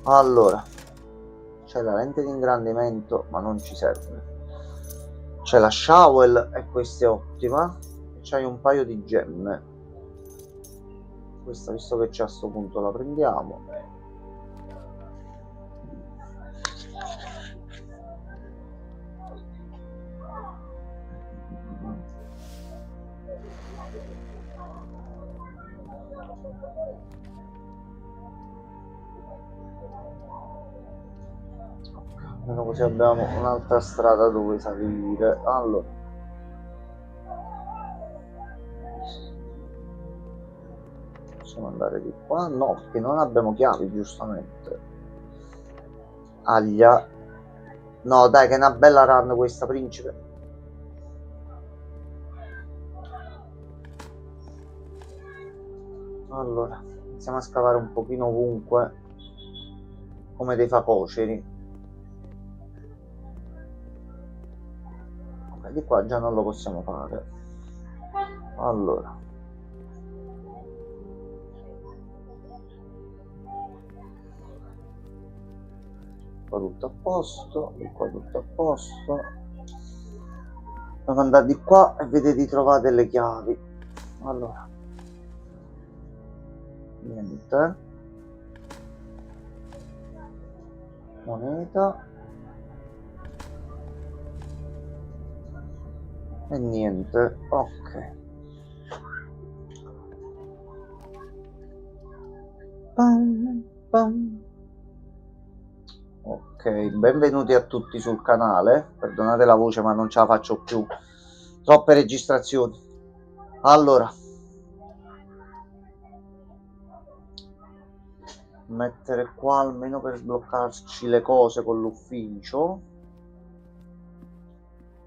Allora, c'è la lente di ingrandimento, ma non ci serve. C'è la shovel e questa è ottima. E c'hai un paio di gemme. Questa, visto che c'è a sto punto, la prendiamo. Almeno così abbiamo un'altra strada dove salire. Allora, possiamo andare di qua? No, perché non abbiamo chiavi, giustamente. Aglia. No, dai, che è una bella run questa, principe. Allora, iniziamo a scavare un pochino ovunque, come dei facoceri. Ok, di qua già non lo possiamo fare. Allora. Qua tutto a posto, di qua tutto a posto. Devo andare di qua e vedere di trovare delle chiavi. Allora. Niente. Moneta. E niente. Ok. Pam, pam. Ok, benvenuti a tutti sul canale. Perdonate la voce, ma non ce la faccio più. Troppe registrazioni. Allora. Mettere qua almeno per sbloccarci le cose con l'ufficio.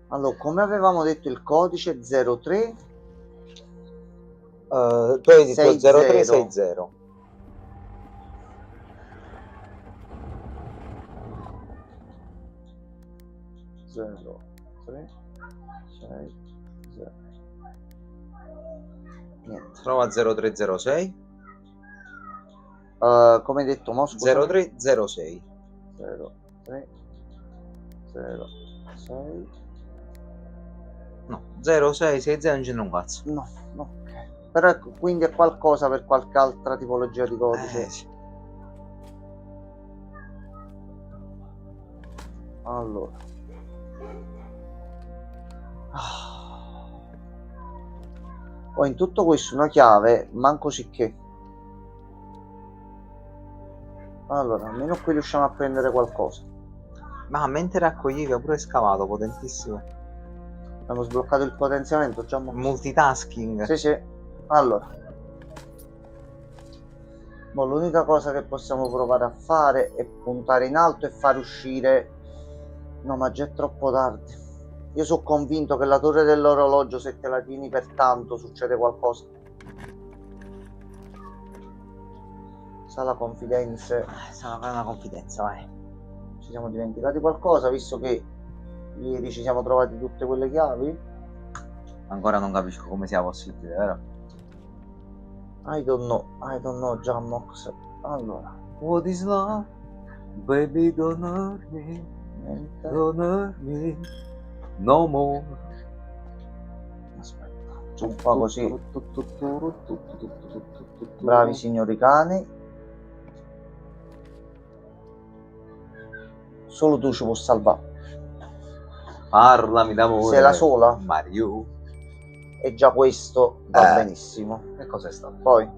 Allora, come avevamo detto il codice 03 tu hai detto 0360 0360. Niente. Prova 0306 come detto, mo, 0306 0, 3, 0, 6. No, 0, 6, 6, 0 non c'è un cazzo. No, ok. Però ecco, quindi è qualcosa per qualche altra tipologia di codice. Sì. Allora. Poi in tutto questo una chiave, manco sicché. Allora, almeno qui riusciamo a prendere qualcosa. Ma mentre raccoglievi ho pure scavato, potentissimo. Abbiamo sbloccato il potenziamento, già multitasking. Sì, sì. Allora. L'unica cosa che possiamo provare a fare è puntare in alto e far uscire... No, ma già è troppo tardi. Io sono convinto che la torre dell'orologio, se te la tieni per tanto, succede qualcosa. Sa la confidenza. Sarà una confidenza, vai. Ci siamo dimenticati qualcosa, visto che ieri ci siamo trovati tutte quelle chiavi? Ancora non capisco come sia possibile, vero? I don't know, Jammox. Allora. What is love? Baby, don't hurt me. Niente. Don't hurt me. No more. Aspetta, c'è un po' così. Bravi signori cani. Solo tu ci puoi salvare. Parlami d'amore. Sei la sola? Mario. E già questo va benissimo. Che cos'è stato? Poi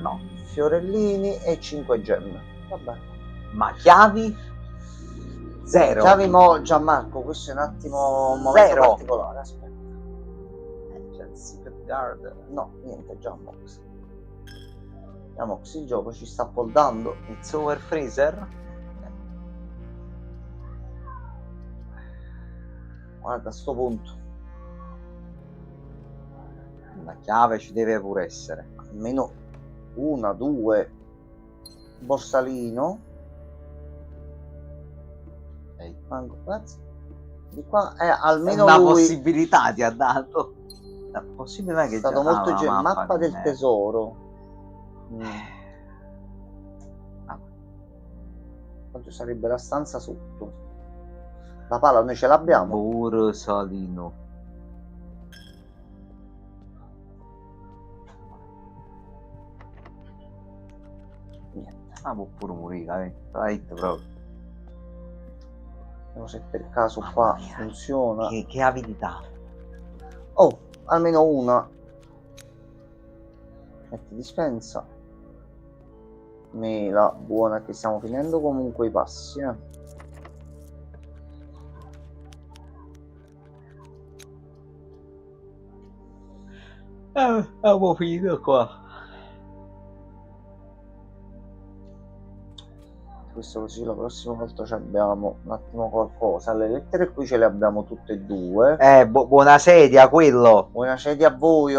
no. fiorellini e 5 gemme. Vabbè. Ma chiavi? Zero. Chiavi Gianmarco, questo è un attimo un momento particolare. Aspetta. C'è il Secret Guard. No, niente, Jammox. Jammox, il gioco ci sta foldando. It's over freezer. Guarda, a sto punto. La chiave ci deve pure essere. Almeno una, due. Borsalino. Di qua è almeno una lui. Possibilità ti ha dato. La possibilità che è stato molto mappa del tesoro. Quanto sarebbe la stanza sotto? La pala noi ce l'abbiamo. Borsalino. Niente. Può pure morire, dai, proprio. Vediamo se per caso qua funziona. Che avidità. Oh, almeno una. Metti dispensa. Mela, buona, che stiamo finendo comunque i passi, Abbiamo finito qua. Questo così la prossima volta ci abbiamo un attimo qualcosa. Le lettere qui ce le abbiamo tutte e due. Buona sedia quello. Buona sedia a voi.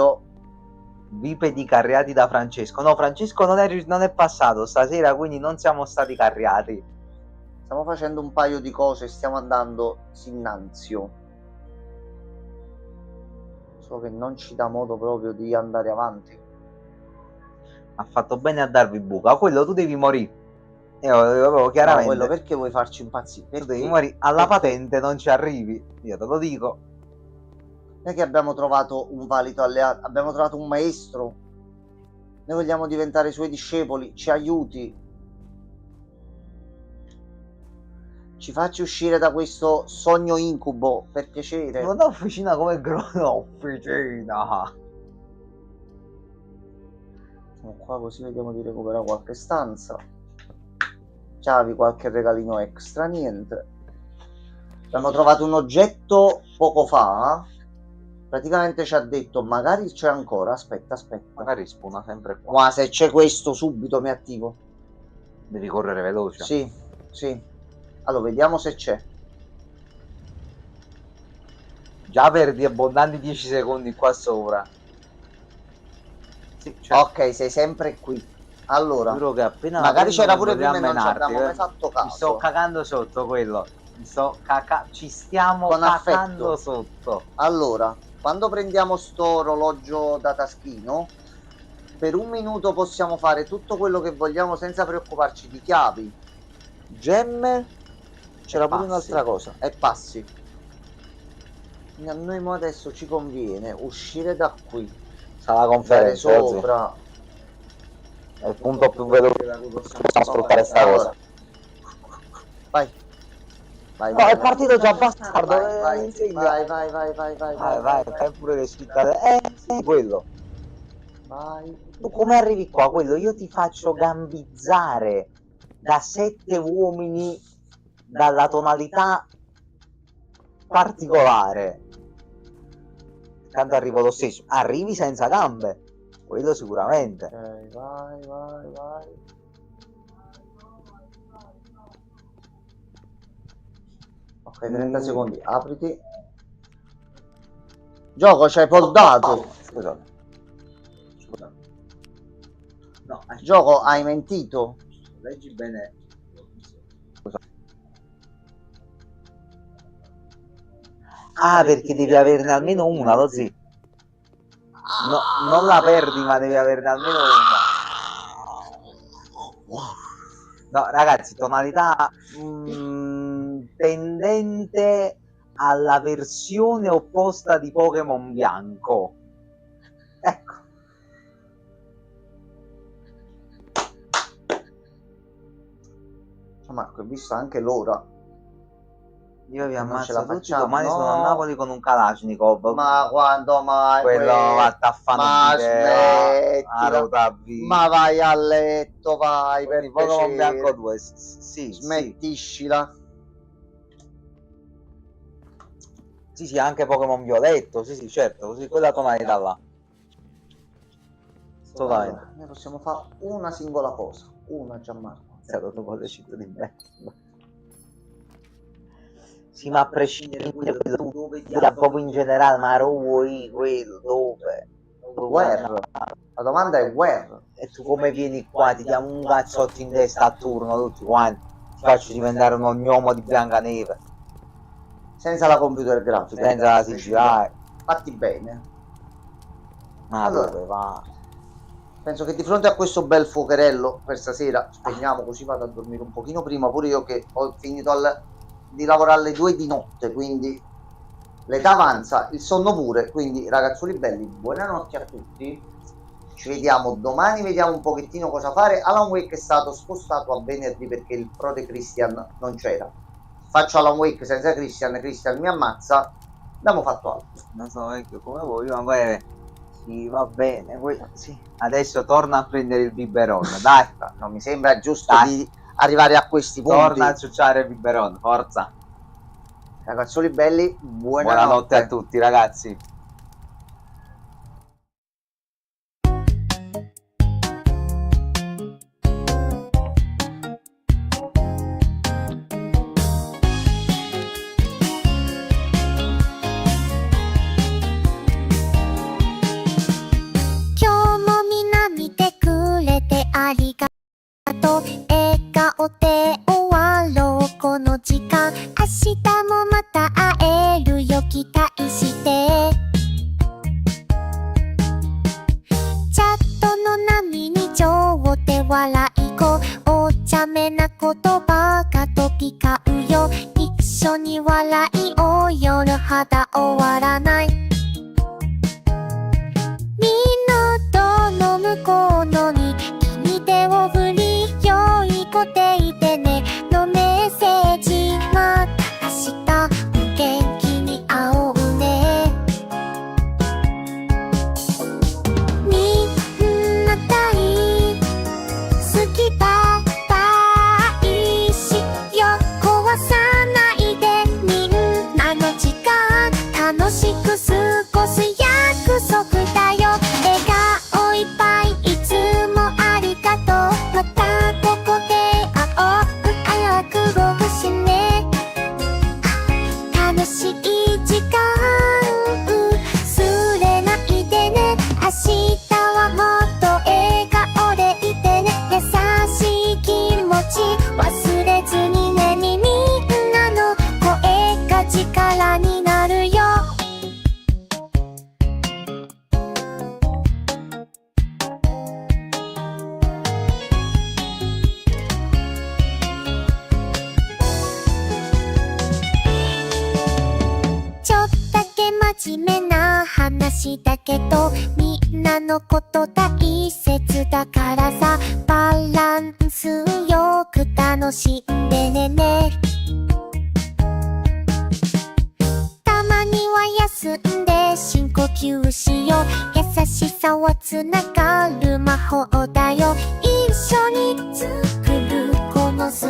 Bipedi carriati da Francesco. No, Francesco non è passato stasera, quindi non siamo stati carriati. Stiamo facendo un paio di cose, stiamo andando innanzio. So che non ci dà modo proprio di andare avanti. Ha fatto bene a darvi buca. Quello tu devi morire. Io chiaramente. No, quello perché vuoi farci impazzire? Tu devi morire alla patente, non ci arrivi. Io te lo dico. Non è che abbiamo trovato un valido alleato, abbiamo trovato un maestro. Noi vogliamo diventare i suoi discepoli, ci aiuti. Ci facci uscire da questo sogno incubo, per piacere. Non ho officina come officina. Siamo qua così vediamo di recuperare qualche stanza. Chiavi, qualche regalino extra, niente. Abbiamo trovato un oggetto poco fa. Praticamente ci ha detto, magari c'è ancora, aspetta. Magari spuna sempre qua. Ma se c'è questo subito mi attivo. Devi correre veloce. Sì. Allora, vediamo se c'è. Già perdi abbondanti 10 secondi qua sopra. Sì, c'è. Ok, sei sempre qui. Allora, giuro che appena magari c'era pure prima e non ci abbiamo mai fatto caso. Mi sto cagando sotto quello. Ci stiamo con cagando affetto sotto. Allora, quando prendiamo sto orologio da taschino, per un minuto possiamo fare tutto quello che vogliamo senza preoccuparci di chiavi, gemme, c'era pure un'altra cosa, e passi. Quindi a noi mo adesso ci conviene uscire da qui, Sarà la andare conferenza oggi. sopra. È il punto più veloce da cui possiamo sfruttare sta cosa. Vai. Vai, No, vai, è partito già bastardo. vai, vai, Vai, fai pure le sfittate. Quello. vai. Tu come arrivi qua? Quello, io ti faccio gambizzare da 7 uomini dalla tonalità particolare. Tanto arrivo lo stesso. Arrivi senza gambe. Quello sicuramente. Ok, vai. Ok, 30 secondi, apriti. Gioco, c'hai poldato. Scusate. No, Gioco, hai mentito. leggi bene. Ah, perché devi averne almeno una, lo zio. No, non la perdi, ma devi averne almeno una. No, ragazzi, tonalità tendente alla versione opposta di Pokémon bianco. Ecco. Marco, ho visto anche l'ora. Io vi Non ce ammazzo la tutti, facciamo, domani no. sono a Napoli con un Kalashnikov. Ma quando mai? quello vatta a fare Ma un video a smettila. rotavi. Ma vai a letto, vai, per Pokémon piacere. bianco 2, sì. Smettiscila. Sì, anche Pokémon violetto, sì, certo, così quella tonalità là. Assolutamente. Allora, noi possiamo fare una singola cosa. Una, Gianmarco. Dopo le città di me. Sì, ma a prescindere da quello dove proprio in generale, ma vuoi quello dove? Where? La domanda è where? E tu come vieni qua? Ti diamo un cazzotto in testa a turno tutti quanti. Ti faccio diventare un gnomo di Biancaneve. Senza la computer grafica. Senza la CGI. Fatti bene. Ma Allora, dove va? penso che di fronte a questo bel fuocherello per stasera spegniamo, così vado a dormire un pochino prima, pure io che ho finito di lavorare alle 2 di notte, quindi l'età avanza, il sonno pure, quindi ragazzoli belli, buonanotte a tutti, ci vediamo domani, vediamo un pochettino cosa fare. Alan Wake è stato spostato a venerdì perché il prode Christian non c'era. Faccio Alan Wake senza Christian mi ammazza, abbiamo fatto altro. Non so come vuoi, ma poi sì, va bene, sì. Adesso torna a prendere il biberon, dai. Non mi sembra giusto di arrivare a questi punti. Torna a ciucciare il biberon, forza. Ragazzoli belli, buonanotte a tutti ragazzi.楽しく真面目な話だけどみんなのこと大切だからさ、バランスよく楽しんでね。たまには休んで深呼吸しよう。優しさはつながる魔法だよ。一緒に作るこのス